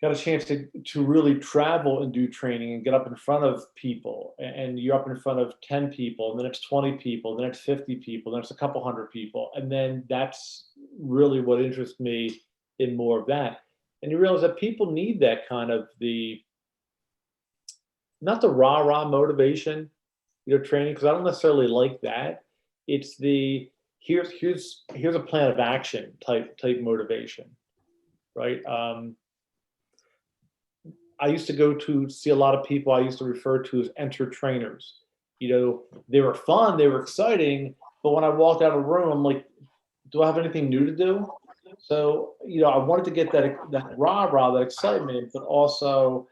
got a chance to really travel and do training and get up in front of people, and you're up in front of 10 people, and then it's 20 people, then it's 50 people, then it's a couple hundred people. And then that's really what interests me in more of that. And you realize that people need that kind of not the rah-rah motivation, training, because I don't necessarily like that. It's here's a plan of action type motivation, right? I used to go to see a lot of people I used to refer to as enter trainers. They were fun, they were exciting, but when I walked out of the room, I'm like, do I have anything new to do? So, I wanted to get that rah-rah, that excitement, but also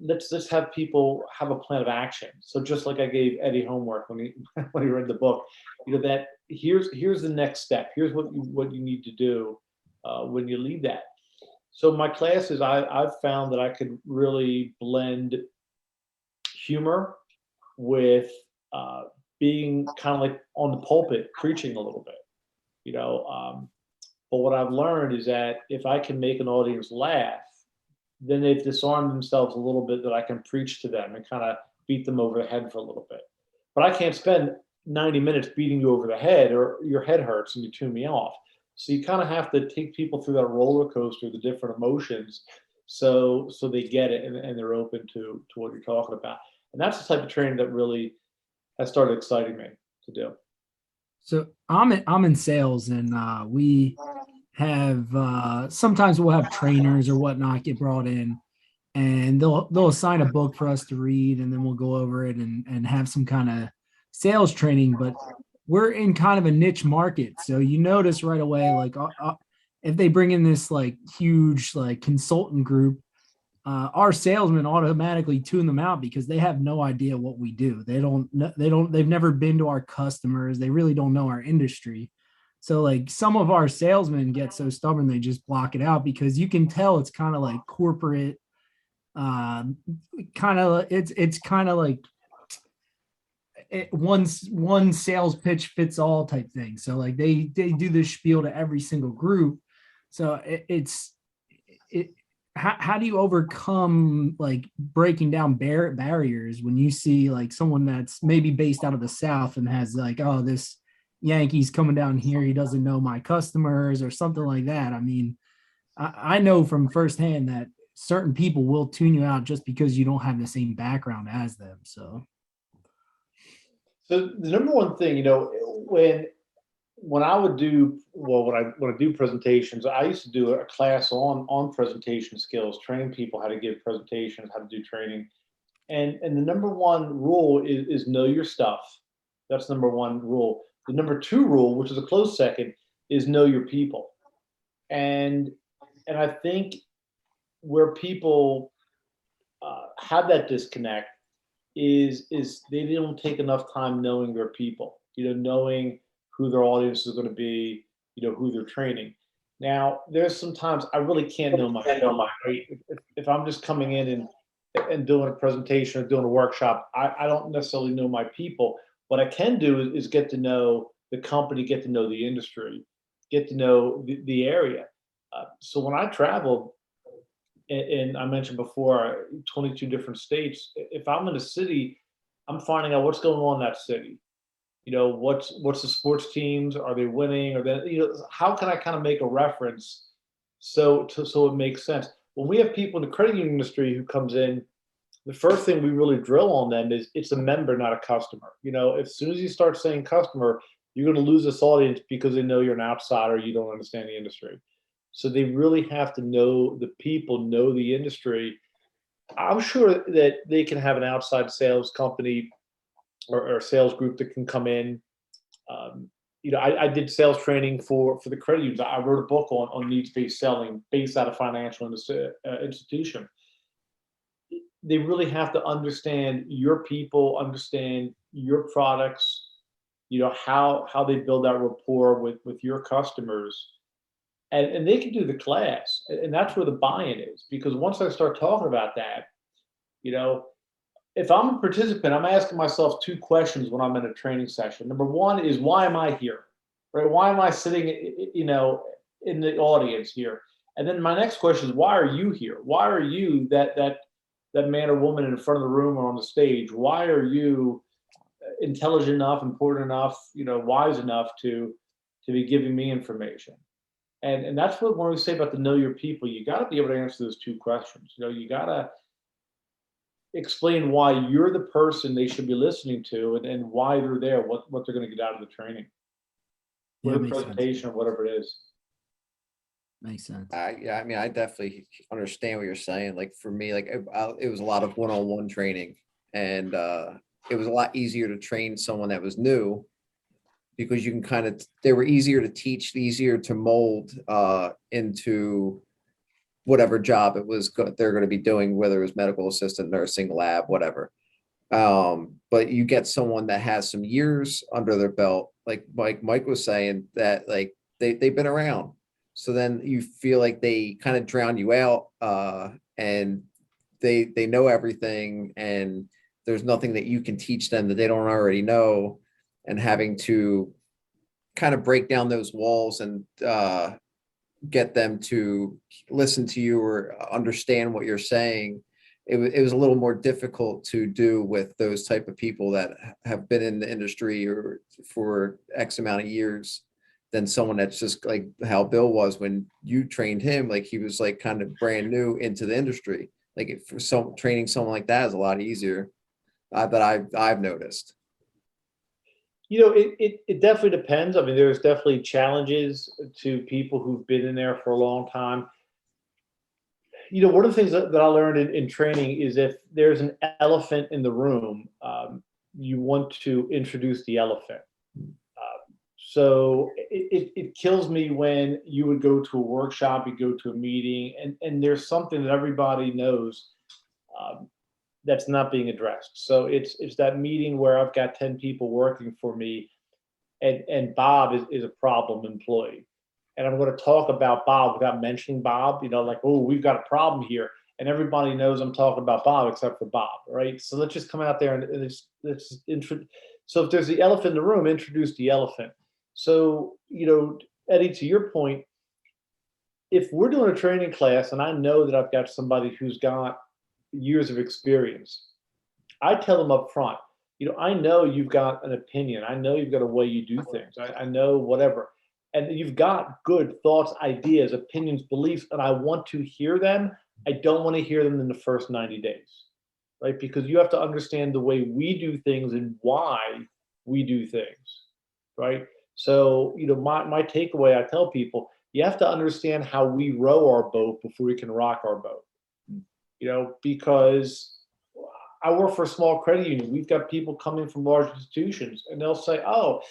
let's have people have a plan of action. So just like I gave Eddie homework when he when he read the book, that here's the next step. Here's what you need to do when you leave that. So my classes, I've found that I could really blend humor with being kind of like on the pulpit preaching a little bit, but what I've learned is that if I can make an audience laugh, then they've disarmed themselves a little bit, that I can preach to them and kind of beat them over the head for a little bit. But I can't spend 90 minutes beating you over the head, or your head hurts and you tune me off. So you kind of have to take people through that roller coaster, the different emotions, so they get it, and they're open to what you're talking about. And that's the type of training that really has started exciting me to do. So I'm in sales, and we have sometimes we'll have trainers or whatnot get brought in, and they'll assign a book for us to read, and then we'll go over it and have some kind of sales training. But we're in kind of a niche market, so you notice right away, like if they bring in this like huge like consultant group, our salesmen automatically tune them out because they have no idea what we do. They've never been to our customers. They really don't know our industry. So like some of our salesmen get so stubborn, they just block it out, because you can tell it's kind of like corporate, it's kind of like one sales pitch fits all type thing. So like they do this spiel to every single group. So how do you overcome like breaking down barriers when you see like someone that's maybe based out of the South and has like, oh, this Yankees coming down here, he doesn't know my customers or something like that? I mean, I know from firsthand that certain people will tune you out just because you don't have the same background as them. So the number one thing, when I would do, well, when I do presentations, I used to do a class on presentation skills, training people how to give presentations, how to do training. And the number one rule is know your stuff. That's number one rule. The number two rule, which is a close second, is know your people. And I think where people have that disconnect is they don't take enough time knowing their people, knowing who their audience is going to be, who they're training. Now, there's sometimes I really can't know my right? If I'm just coming in and doing a presentation or doing a workshop, I don't necessarily know my people. What I can do is get to know the company, get to know the industry, get to know the area. So when I travel, and I mentioned before, 22 different states, if I'm in a city, I'm finding out what's going on in that city. What's the sports teams? Are they winning? Or how can I kind of make a reference so it makes sense? When we have people in the credit union industry who comes in, the first thing we really drill on them is it's a member, not a customer. As soon as you start saying customer, you're going to lose this audience because they know you're an outsider, you don't understand the industry. So they really have to know the people, know the industry. I'm sure that they can have an outside sales company or sales group that can come in. I did sales training for the credit unions. I wrote a book on needs-based selling based out of financial institution. They really have to understand your people, understand your products, how they build that rapport with your customers. And they can do the class. And that's where the buy-in is. Because once I start talking about that, if I'm a participant, I'm asking myself two questions when I'm in a training session. Number one is, why am I here? Right? Why am I sitting, in the audience here? And then my next question is, why are you here? Why are you that man or woman in front of the room or on the stage? Why are you intelligent enough, important enough, wise enough to be giving me information? And that's what when we say about the know your people, you got to be able to answer those two questions. You got to explain why you're the person they should be listening to, and why they're there, what they're going to get out of the training. with a makes sense. presentation or whatever it is. Makes sense. Yeah, I mean, I definitely understand what you're saying. Like for me, like it was a lot of one-on-one training, and it was a lot easier to train someone that was new because you can kind of, they were easier to teach, easier to mold into whatever job it was they're going to be doing, whether it was medical assistant, nursing, lab, whatever. But you get someone that has some years under their belt, like Mike was saying, that like they've been around. So then you feel like they kind of drown you out, and they know everything, and there's nothing that you can teach them that they don't already know, and having to kind of break down those walls and get them to listen to you or understand what you're saying. It was a little more difficult to do with those type of people that have been in the industry or for X amount of years than someone that's just like how Bill was when you trained him. Like he was like kind of brand new into the industry. Like for some training someone like that is a lot easier that I've noticed. You know, it definitely depends. I mean, there's definitely challenges to people who've been in there for a long time. You know, one of the things that I learned in training is if there's an elephant in the room, you want to introduce the elephant. So it kills me when you would go to a workshop, you go to a meeting, and there's something that everybody knows that's not being addressed. So it's that meeting where I've got 10 people working for me, and Bob is a problem employee. And I'm going to talk about Bob without mentioning Bob, you know, like, oh, we've got a problem here. And everybody knows I'm talking about Bob except for Bob, right? So let's just come out there and so if there's the elephant in the room, introduce the elephant. So, you know, Eddie, to your point, if we're doing a training class and I know that I've got somebody who's got years of experience, I tell them up front, you know, I know you've got an opinion. I know you've got a way you do things. I know whatever. And you've got good thoughts, ideas, opinions, beliefs, and I want to hear them. I don't want to hear them in the first 90 days, right? Because you have to understand the way we do things and why we do things, right? So, you know, my takeaway, I tell people, you have to understand how we row our boat before we can rock our boat, you know, because I work for a small credit union. We've got people coming from large institutions, and they'll say, oh,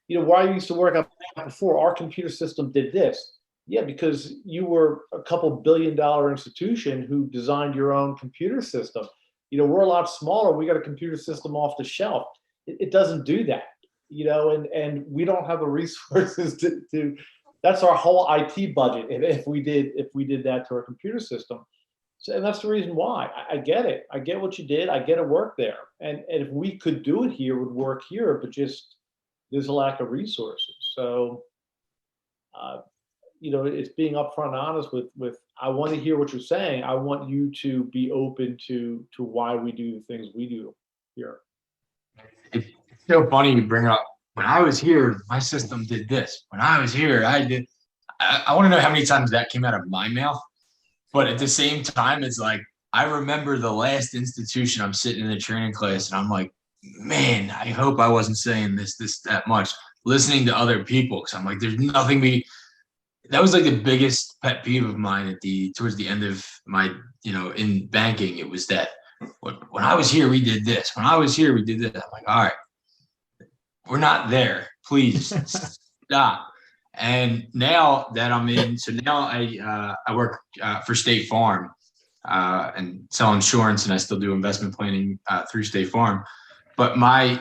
you know, why you used to work out before, our computer system did this. Yeah, because you were a couple $billion institution who designed your own computer system. You know, we're a lot smaller. We got a computer system off the shelf. It doesn't do that, you know, and we don't have the resources to that's our whole IT budget if we did that to our computer system. So, and that's the reason why. I get it. I get what you did. I get it work there. And if we could do it here, it would work here, but just there's a lack of resources. So, you know, it's being upfront and honest with I want to hear what you're saying. I want you to be open to why we do the things we do here. It's so funny you bring up, when I was here, my system did this. When I was here, I did. I want to know how many times that came out of my mouth. But at the same time, it's like, I remember the last institution I'm sitting in a training class, and I'm like, man, I hope I wasn't saying that much, listening to other people. Cause I'm like, there's nothing that was like the biggest pet peeve of mine towards the end of my, you know, in banking. It was that when I was here, we did this. When I was here, we did this. I'm like, all right, we're not there. Please stop. And now that I'm in, so now I work for State Farm and sell insurance, and I still do investment planning through State Farm. But my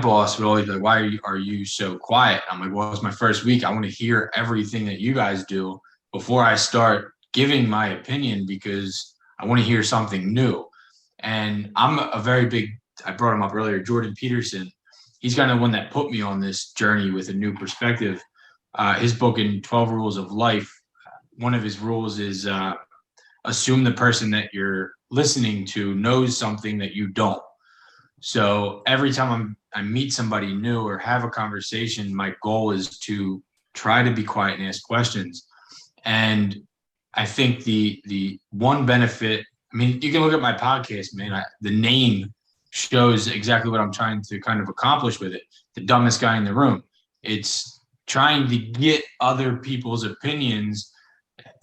boss would always be like, why are you so quiet? I'm like, well, it's my first week. I want to hear everything that you guys do before I start giving my opinion, because I want to hear something new. And I'm a very big, I brought him up earlier, Jordan Peterson. He's kind of the one that put me on this journey with a new perspective. His book, in 12 Rules of Life, one of his rules is assume the person that you're listening to knows something that you don't. So every time I meet somebody new or have a conversation, my goal is to try to be quiet and ask questions. And I think the one benefit, I mean, you can look at my podcast, man. The name shows exactly what I'm trying to kind of accomplish with it. The dumbest guy in the room. It's trying to get other people's opinions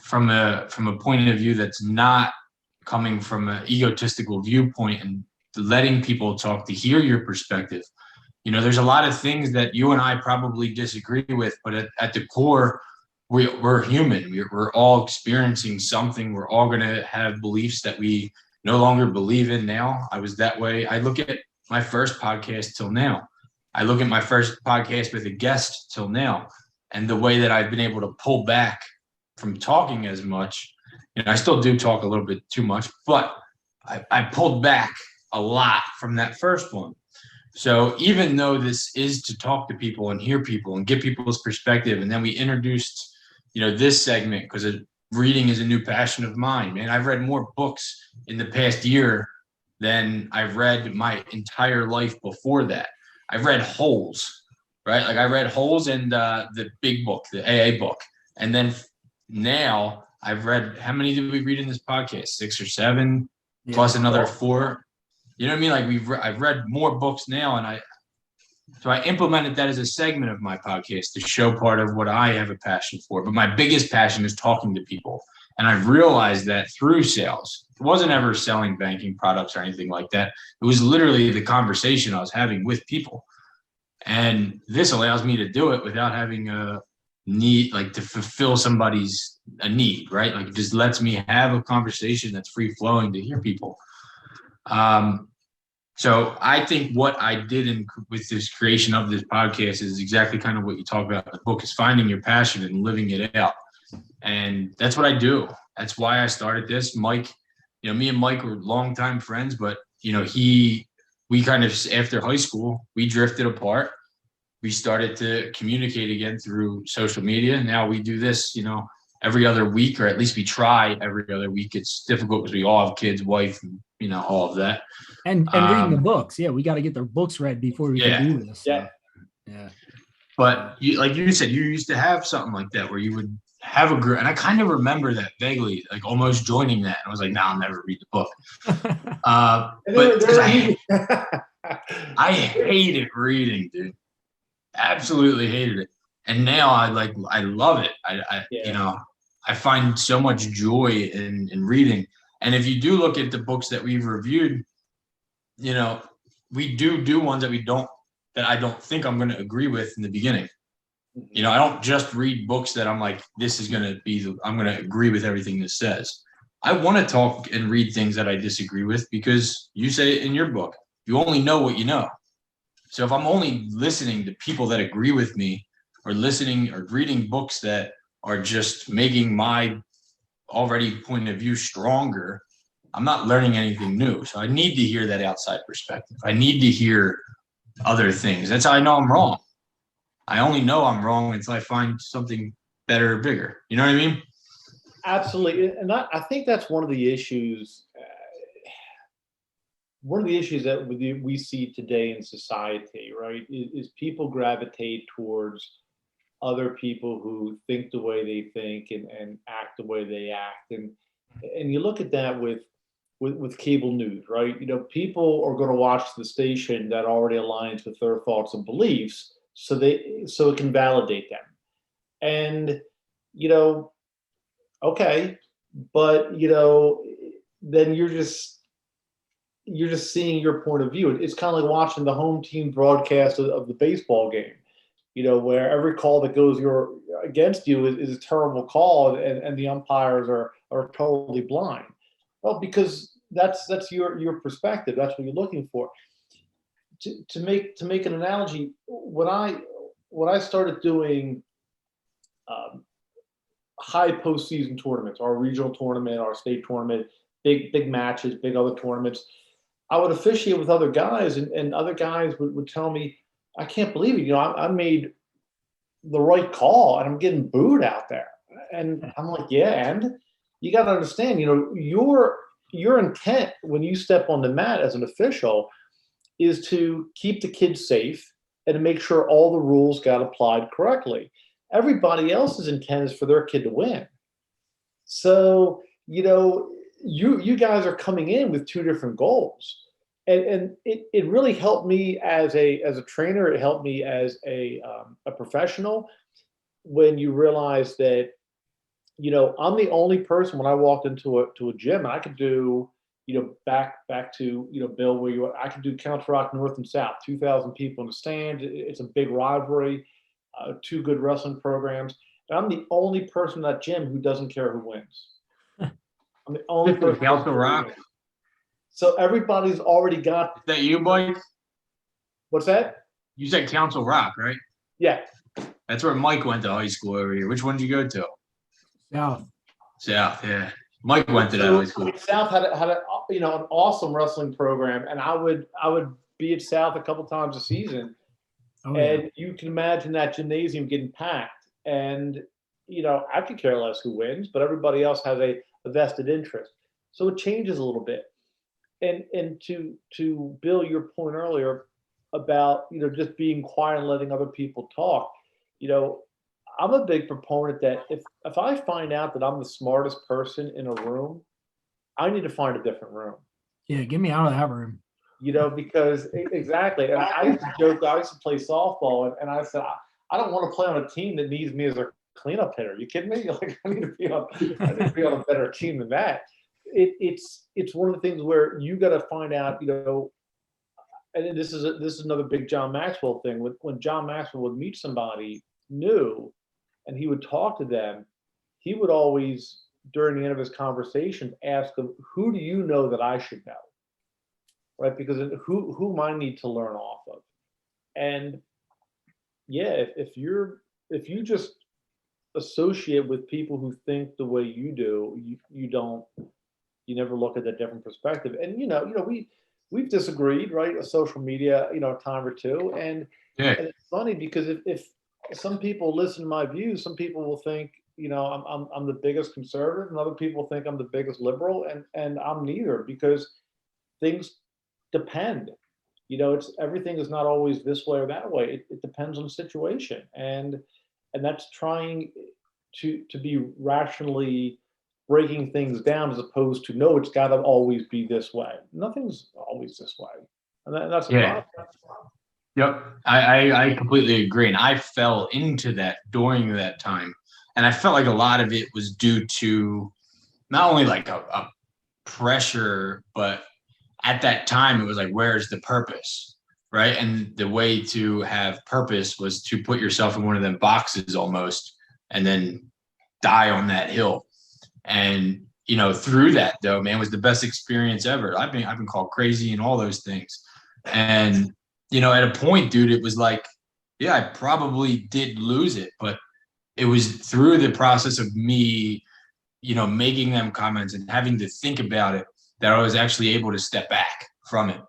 from a point of view that's not coming from an egotistical viewpoint, and letting people talk to hear your perspective. There's a lot of things that you and I probably disagree with, but at the core, we're human. We're all experiencing something. We're all going to have beliefs that we no longer believe in now. I was that way. I look at my first podcast till now. I look at my first podcast with a guest till now, and the way that I've been able to pull back from talking as much. I still do talk a little bit too much, but I pulled back a lot from that first one. So even though this is to talk to people and hear people and get people's perspective, and then we introduced, this segment because reading is a new passion of mine, man. I've read more books in the past year than I've read my entire life before that. I've read Holes, right? Like I read Holes and the big book, the AA book. And then now I've read, how many did we read in this podcast? 6 or 7, plus another 4. You know what I mean? Like I've read more books now, and I implemented that as a segment of my podcast to show part of what I have a passion for. But my biggest passion is talking to people. And I've realized that through sales. It wasn't ever selling banking products or anything like that. It was literally the conversation I was having with people. And this allows me to do it without having a need, like to fulfill somebody's a need, right? Like it just lets me have a conversation that's free flowing to hear people. So I think what I did with this creation of this podcast is exactly kind of what you talk about in the book, is finding your passion and living it out. And that's what I do. That's why I started this. Mike, me and Mike were longtime friends, but we kind of, after high school, we drifted apart. We started to communicate again through social media. Now we do this, every other week, or at least we try every other week. It's difficult because we all have kids, wife, and, all of that. And reading the books. Yeah, we got to get their books read before we can do this. So. Yeah. But like you said, you used to have something like that where you would have a group, and I kind of remember that vaguely, like almost joining that. And I was like, I'll never read the book. But I hated reading, dude. Absolutely hated it. And now I love it. I find so much joy in reading. And if you do look at the books that we've reviewed, we do ones that I don't think I'm going to agree with in the beginning. I don't just read books that I'm like, I'm going to agree with everything this says. I want to talk and read things that I disagree with, because you say it in your book, you only know what you know. So if I'm only listening to people that agree with me, or listening or reading books that are just making my already point of view stronger, I'm not learning anything new. So I need to hear that outside perspective. I need to hear other things. That's how I know I'm wrong. I only know I'm wrong until I find something better or bigger. You know what I mean? Absolutely. And I think that's one of the issues. One of the issues that we see today in society, right, is people gravitate towards other people who think the way they think and act the way they act. And you look at that with cable news, right? People are going to watch the station that already aligns with their thoughts and beliefs, so it can validate them. And, okay, but, then you're just seeing your point of view. It's kind of like watching the home team broadcast of the baseball game, where every call that goes against you is a terrible call, and the umpires are totally blind. Well, because that's your perspective. That's what you're looking for. To make an analogy, when I started doing high postseason tournaments, our regional tournament, our state tournament, big matches, big other tournaments, I would officiate with other guys, and other guys would tell me, I can't believe it. I made the right call, and I'm getting booed out there. And I'm like, yeah, and you got to understand, your intent when you step on the mat as an official is to keep the kids safe and to make sure all the rules got applied correctly. Everybody else's intent is for their kid to win. So, you guys are coming in with two different goals. and it really helped me as a trainer. It helped me as a professional when you realize that, I'm the only person when I walked into a gym, I could do, back to, Bill, where I could do Council Rock North and South, 2,000 people in the stand. It's a big rivalry, two good wrestling programs. And I'm the only person in that gym who doesn't care who wins. I'm the only person. Council Rock. So everybody's already got. Is that you, Mike? What's that? You said Council Rock, right? Yeah. That's where Mike went to high school over here. Which one did you go to? South. South, yeah. Mike went to that high school. South had an awesome wrestling program, and I would be at South a couple times a season, and you can imagine that gymnasium getting packed. And I could care less who wins, but everybody else has a vested interest, so it changes a little bit. And to Bill, your point earlier about just being quiet and letting other people talk, I'm a big proponent that if I find out that I'm the smartest person in a room, I need to find a different room. Yeah, get me out of that room. Because exactly. And I used to joke, I used to play softball, and I said, I don't want to play on a team that needs me as a cleanup hitter. You kidding me? Like, I need to be on a better team than that. It's one of the things where you got to find out, and this is another big John Maxwell thing. When John Maxwell would meet somebody new and he would talk to them, he would always, during the end of his conversation, ask them, who do you know that I should know? Right? Because who might I need to learn off of? And yeah, if you just associate with people who think the way you do, you never look at that different perspective. And we've disagreed, right? A social media, a time or two. And it's funny because if some people listen to my views, some people will think, I'm the biggest conservative, and other people think I'm the biggest liberal, and I'm neither, because things depend. Everything is not always this way or that way. It depends on the situation, and that's trying to be rationally breaking things down, as opposed to, no, it's got to always be this way. Nothing's always this way, and that's a problem. Yep, I completely agree, and I fell into that during that time, and I felt like a lot of it was due to not only like a pressure, but at that time it was like, where's the purpose, right? And the way to have purpose was to put yourself in one of them boxes almost, and then die on that hill. And through that, though, man, was the best experience ever. I've been called crazy and all those things, and at a point, dude, it was like, yeah, I probably did lose it, but it was through the process of me, making them comments and having to think about it, that I was actually able to step back from it,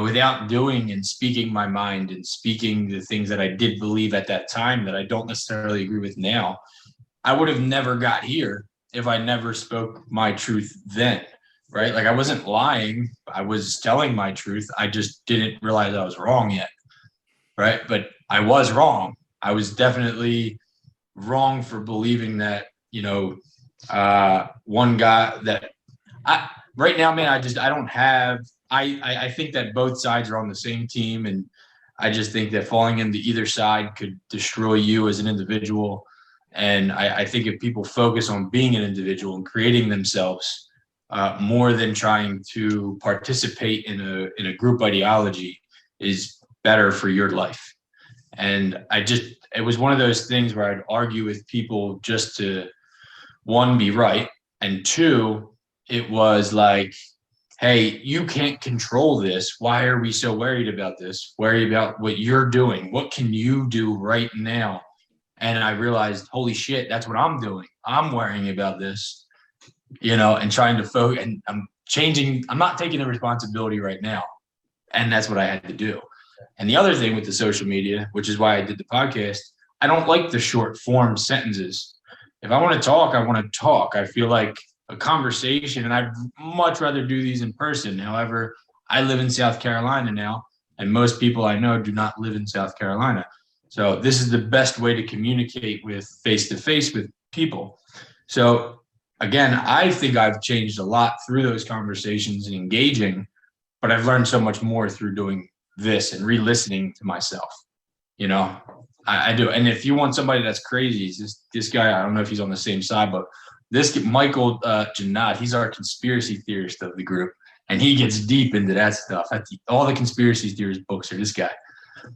without doing and speaking my mind and speaking the things that I did believe at that time that I don't necessarily agree with now. I would have never got here if I never spoke my truth then. Right? Like, I wasn't lying. I was telling my truth. I just didn't realize I was wrong yet. Right? But I was wrong. I was definitely wrong for believing that, one guy that right now, man, I don't have, I think that both sides are on the same team. And I just think that falling into either side could destroy you as an individual. And I think if people focus on being an individual and creating themselves, more than trying to participate in a group ideology, is better for your life. And it was one of those things where I'd argue with people just to, one, be right, and two, it was like, hey, you can't control this. Why are we so worried about this? Worry about what you're doing. What can you do right now? And I realized, holy shit, that's what I'm doing. I'm worrying about this, and trying to focus, and I'm not taking the responsibility right now. And that's what I had to do. And the other thing with the social media, which is why I did the podcast, I don't like the short form sentences. If I want to talk, I want to talk. I feel like a conversation, and I'd much rather do these in person. However, I live in South Carolina now, and most people I know do not live in South Carolina. So this is the best way to communicate with face-to-face with people. So again, I think I've changed a lot through those conversations and engaging, but I've learned so much more through doing this and re-listening to myself. You know, I do. And if you want somebody that's crazy, this guy, I don't know if he's on the same side, but this Michael Jannat, he's our conspiracy theorist of the group, and he gets deep into that stuff. All the conspiracy theorist books are this guy,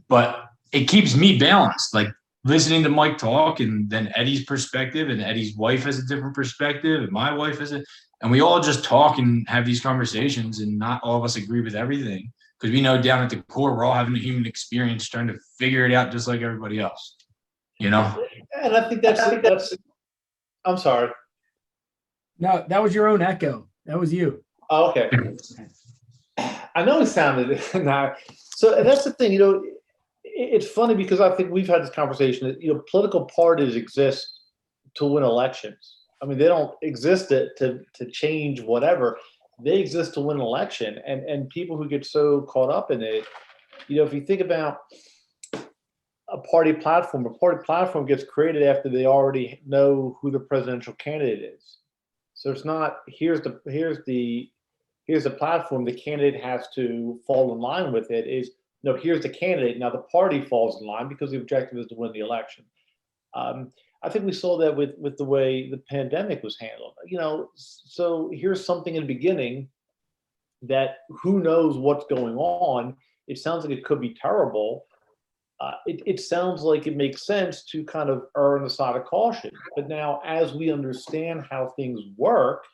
but it keeps me balanced. Like listening to Mike talk, and then Eddie's perspective, and Eddie's wife has a different perspective, and my wife has and we all just talk and have these conversations, and not all of us agree with everything, because we know down at the core we're all having a human experience trying to figure it out just like everybody else, you know. And I think that's. I'm sorry. No, that was your own echo. That was you. Oh, okay. I know it sounded now. So, and that's the thing, you know, it's funny because I think we've had this conversation that, you know, political parties exist to win elections. I mean, they don't exist to change whatever. They exist to win an election. And people who get so caught up in it, you know, if you think about a party platform gets created after they already know who the presidential candidate is. So it's not here's the platform. The candidate has to fall in line with it. Is no, here's the candidate. Now the party falls in line because the objective is to win the election. I think we saw that with the way the pandemic was handled. You know, so here's something in the beginning that who knows what's going on. It sounds like it could be terrible. It sounds like it makes sense to kind of err on the side of caution. But now, as we understand how things work,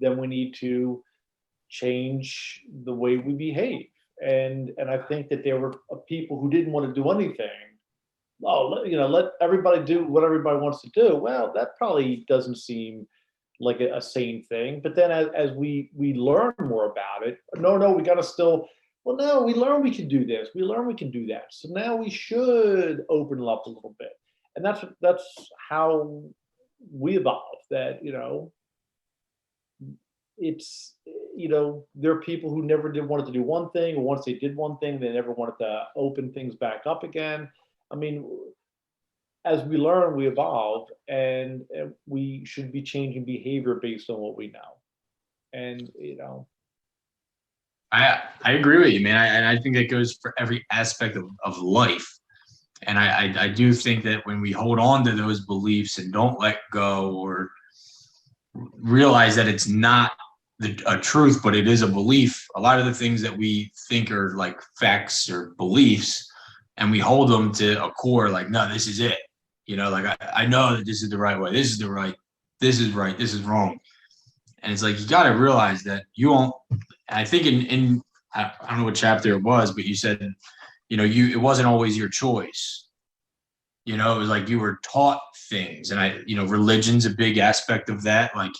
then we need to change the way we behave. And I think that there were people who didn't want to do anything. Oh, you know, let everybody do what everybody wants to do. Well, that probably doesn't seem like a sane thing. But then as we learn more about it, no, we got to still. Well, no, we learn we can do this. We learn we can do that. So now we should open it up a little bit. And that's how we evolve. That, you know, it's, you know, there are people who never wanted to do one thing, or once they did one thing, they never wanted to open things back up again. I mean, as we learn, we evolve, and we should be changing behavior based on what we know. And, you know, I agree with you, man. And I think that goes for every aspect of life. And I do think that when we hold on to those beliefs and don't let go, or realize that it's not a truth, but it is a belief, a lot of the things that we think are like facts or beliefs, and we hold them to a core, like, no, this is it. You know, like I know that this is the right way. This is the right. This is right. This is wrong. And it's like, you got to realize that you won't. I think in I don't know what chapter it was, but you said, you know, it wasn't always your choice. You know, it was like you were taught things, and you know, religion's a big aspect of that. Like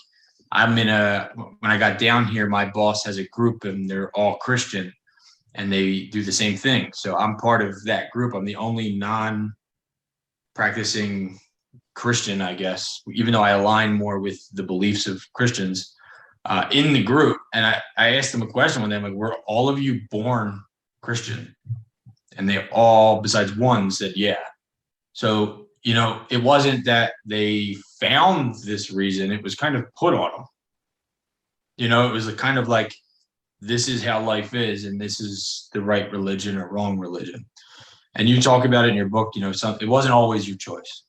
when I got down here, my boss has a group, and they're all Christian, and they do the same thing. So I'm part of that group. I'm the only non-practicing Christian, I guess, even though I align more with the beliefs of Christians. In the group, and I asked them a question one day, like, were all of you born Christian? And they all, besides one, said, yeah. So, you know, it wasn't that they found this reason, it was kind of put on them. You know, it was kind of like, this is how life is, and this is the right religion or wrong religion. And you talk about it in your book, you know, it wasn't always your choice.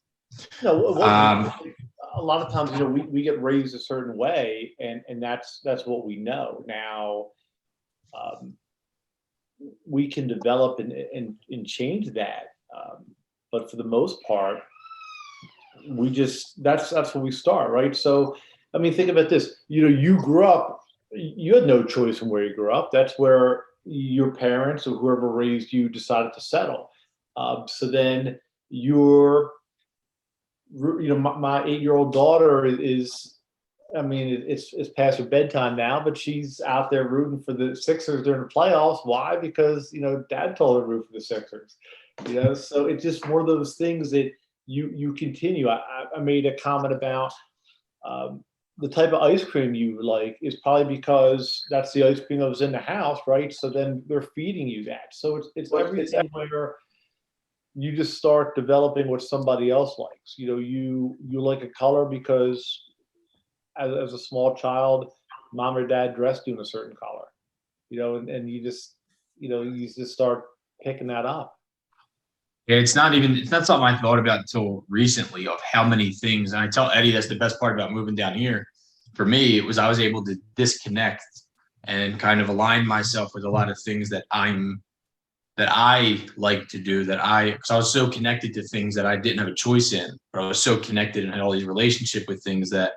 No, a lot of times, you know, we get raised a certain way, and that's what we know. Now, we can develop and change that, but for the most part, we just that's where we start, right? So, I mean, think about this. You know, you grew up, you had no choice in where you grew up. That's where your parents or whoever raised you decided to settle. So then you're, you know, my 8-year-old daughter is, I mean, it's past her bedtime now, but she's out there rooting for the Sixers during the playoffs. Why? Because, you know, Dad told her to root for the Sixers. You know, so it's just one of those things that you continue. I made a comment about the type of ice cream you like is probably because that's the ice cream that was in the house, right? So then they're feeding you that. So it's everything where you just start developing what somebody else likes. You know, you like a color because as a small child, mom or dad dressed you in a certain color. and you just, you just start picking that up. Yeah, it's not something I thought about until recently of how many things. And I tell Eddie that's the best part about moving down here. For me, it was I was able to disconnect and kind of align myself with a lot of things that I like to do because I was so connected to things that I didn't have a choice in, but I was so connected and had all these relationship with things that,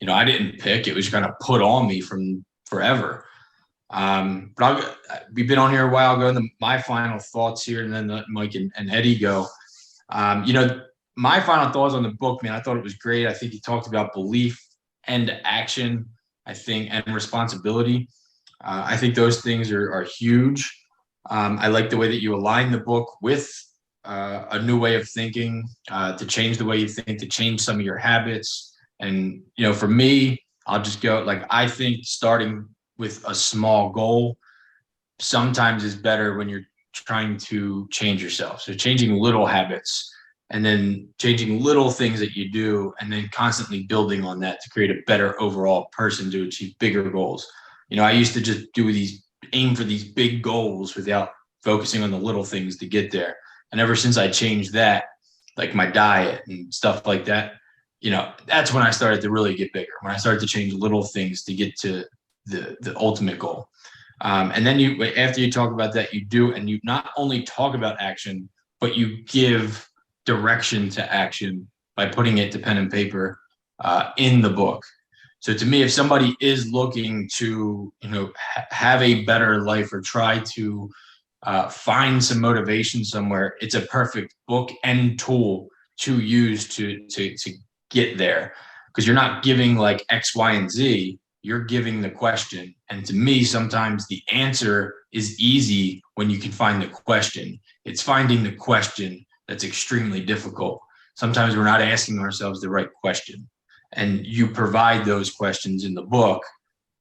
I didn't pick. It was kind of put on me from forever. But we've been on here a while. I'll go into my final thoughts here, and then let Mike and Eddie go. My final thoughts on the book, man, I thought it was great. I think he talked about belief and action, and responsibility. I think those things are huge. I like the way that you align the book with a new way of thinking, to change the way you think, to change some of your habits. And, for me, I'll just go I think starting with a small goal sometimes is better when you're trying to change yourself. So changing little habits and then changing little things that you do, and then constantly building on that to create a better overall person to achieve bigger goals. I used to just aim for these big goals without focusing on the little things to get there. And ever since I changed that, like my diet and stuff like that, that's when I started to really get bigger, when I started to change little things to get to the ultimate goal. And then after you talk about that, you not only talk about action, but you give direction to action by putting it to pen and paper in the book. So to me, if somebody is looking to, have a better life or try to find some motivation somewhere, it's a perfect book and tool to use to get there. Because you're not giving like X, Y, and Z, you're giving the question. And to me, sometimes the answer is easy when you can find the question. It's finding the question that's extremely difficult. Sometimes we're not asking ourselves the right question. And you provide those questions in the book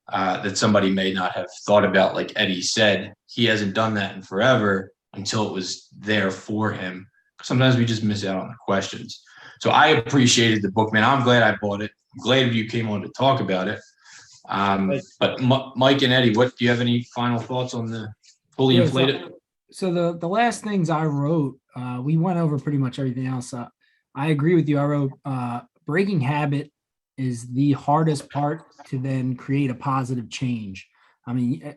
that somebody may not have thought about. Like Eddie said, he hasn't done that in forever until it was there for him. Sometimes we just miss out on the questions. So I appreciated the book, man. I'm glad I bought it. I'm glad you came on to talk about it. But Mike and Eddie, do you have any final thoughts on the Fully Inflated? So the last things I wrote, we went over pretty much everything else. I agree with you. I wrote breaking habit is the hardest part to then create a positive change. I mean,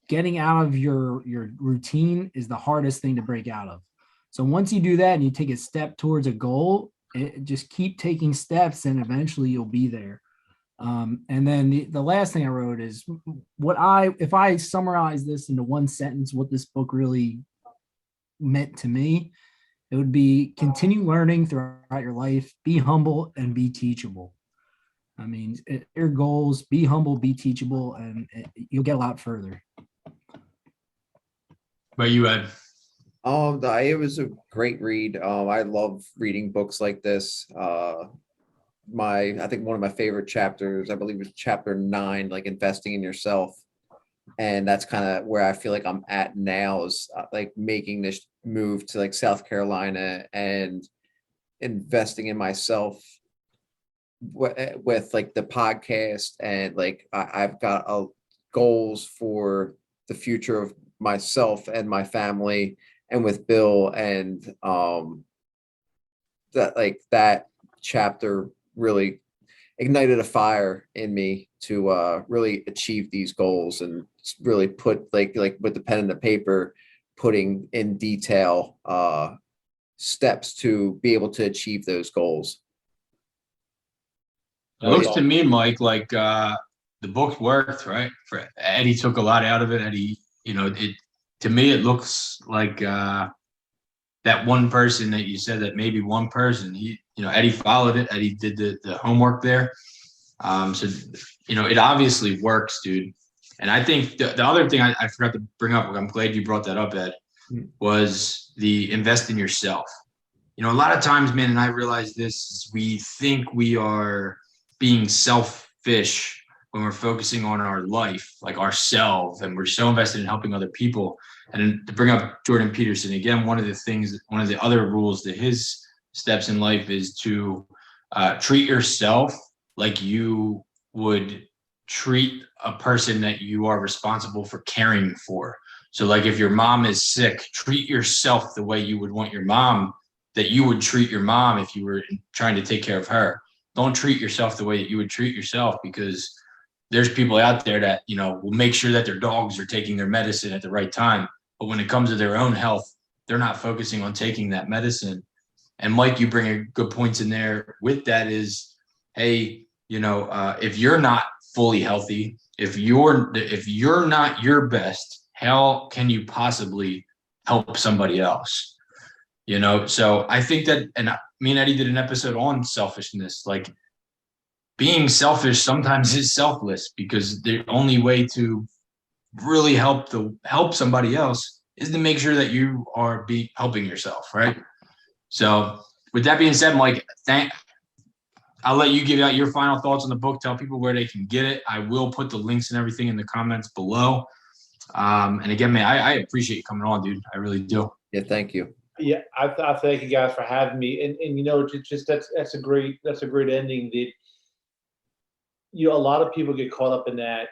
getting out of your routine is the hardest thing to break out of. So once you do that and you take a step towards a goal, just keep taking steps and eventually you'll be there. And then the last thing I wrote is if I summarize this into one sentence, what this book really meant to me, it would be continue learning throughout your life, be humble and be teachable. I mean, your goals, be humble, be teachable, and you'll get a lot further. But you had. It was a great read. I love reading books like this. I think one of my favorite chapters, I believe, was chapter 9, like investing in yourself. And that's kind of where I feel like I'm at now, is like making this move to like South Carolina and investing in myself with like the podcast. And like I've got goals for the future of myself and my family, and with Bill, and that chapter really ignited a fire in me to really achieve these goals, and really put like with the pen and the paper, putting in detail steps to be able to achieve those goals. It looks to me, Mike, like the book worked, right? For Eddie took a lot out of it. Eddie, to me, it looks like that one person that you said, that maybe one person, Eddie followed it. Eddie did the homework there. So, it obviously works, dude. And I think the other thing I forgot to bring up, I'm glad you brought that up, Ed, was the invest in yourself. A lot of times, man, and I realize this, we think we are being selfish when we're focusing on our life, like ourselves, and we're so invested in helping other people. And to bring up Jordan Peterson, again, one of the other rules to his steps in life is to treat yourself like you would treat a person that you are responsible for caring for. So like if your mom is sick, treat yourself the way you would want your mom, that you would treat your mom if you were trying to take care of her. Don't treat yourself the way that you would treat yourself, because there's people out there that, you know, will make sure that their dogs are taking their medicine at the right time. But when it comes to their own health, they're not focusing on taking that medicine. And Mike, you bring a good points in there with that is, hey, you know, if you're not fully healthy, if you're not your best, how can you possibly help somebody else? You know, so I think that, and me and Eddie did an episode on selfishness. Like being selfish sometimes is selfless, because the only way to really help somebody else is to make sure that you are helping yourself, right? So with that being said, Mike, I'll let you give out your final thoughts on the book. Tell people where they can get it. I will put the links and everything in the comments below. And again, man, I appreciate you coming on, dude. I really do. Yeah, thank you. Yeah, I thank you guys for having me. And you know, just that's a great ending. That, you know, a lot of people get caught up in that.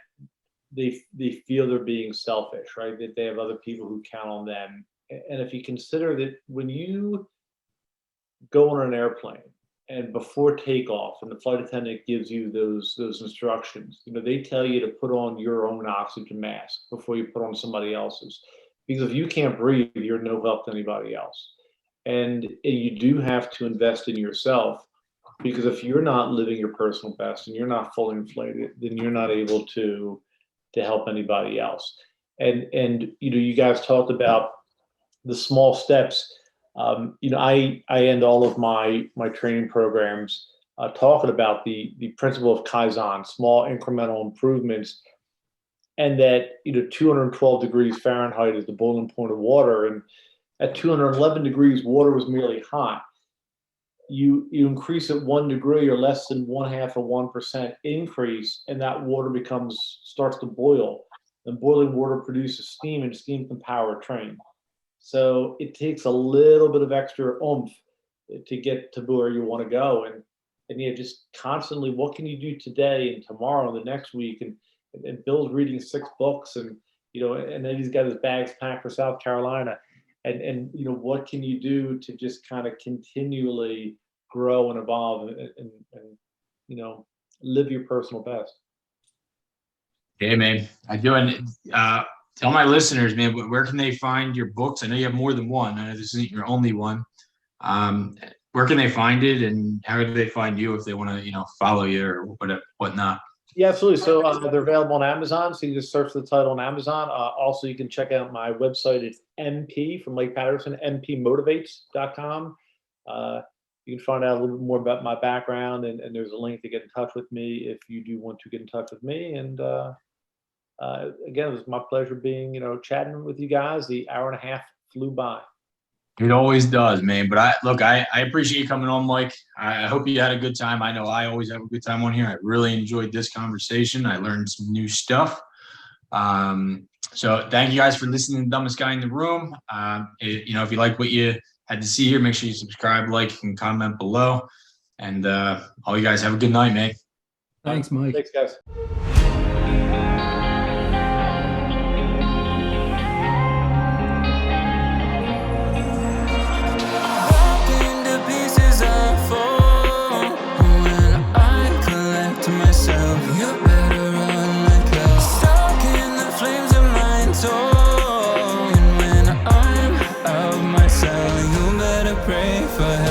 They feel they're being selfish, right? That they have other people who count on them. And if you consider that when you go on an airplane and before takeoff and the flight attendant gives you those instructions, you know, they tell you to put on your own oxygen mask before you put on somebody else's, because if you can't breathe, you're no help to anybody else. And you do have to invest in yourself, because if you're not living your personal best and you're not fully inflated, then you're not able to help anybody else. And you know, you guys talked about the small steps. You know, I end all of my training programs talking about the principle of Kaizen, small incremental improvements, and that, you know, 212 degrees Fahrenheit is the boiling point of water, and at 211 degrees, water was merely hot. You increase it 1 degree or less than 0.5% increase, and that water starts to boil. And boiling water produces steam, and steam can power a train. So it takes a little bit of extra oomph to get to where you want to go. And yeah, just constantly, what can you do today and tomorrow and the next week? And Bill's reading 6 books, and, you know, and then he's got his bags packed for South Carolina. And you know, what can you do to just kind of continually grow and evolve and you know, live your personal best? Yeah, man, I do. And tell my listeners, man, where can they find your books? I know you have more than one. I know this isn't your only one. Where can they find it, and how do they find you if they want to, you know, follow you or whatnot? Yeah, absolutely. So they're available on Amazon. So you just search the title on Amazon. Also, you can check out my website. It's MP from Mike Patterson, mpmotivates.com. You can find out a little bit more about my background, and there's a link to get in touch with me if you do want to get in touch with me. And again, it was my pleasure being, you know, chatting with you guys. The hour and a half flew by. It always does, man. But I appreciate you coming on, Mike. I hope you had a good time. I know I always have a good time on here. I really enjoyed this conversation. I learned some new stuff. So thank you guys for listening to Dumbest Guy in the Room. You know, if you like what you had to see here, make sure you subscribe, like, and comment below. And all you guys have a good night, man. Thanks, Mike. Thanks, guys. Pray for help.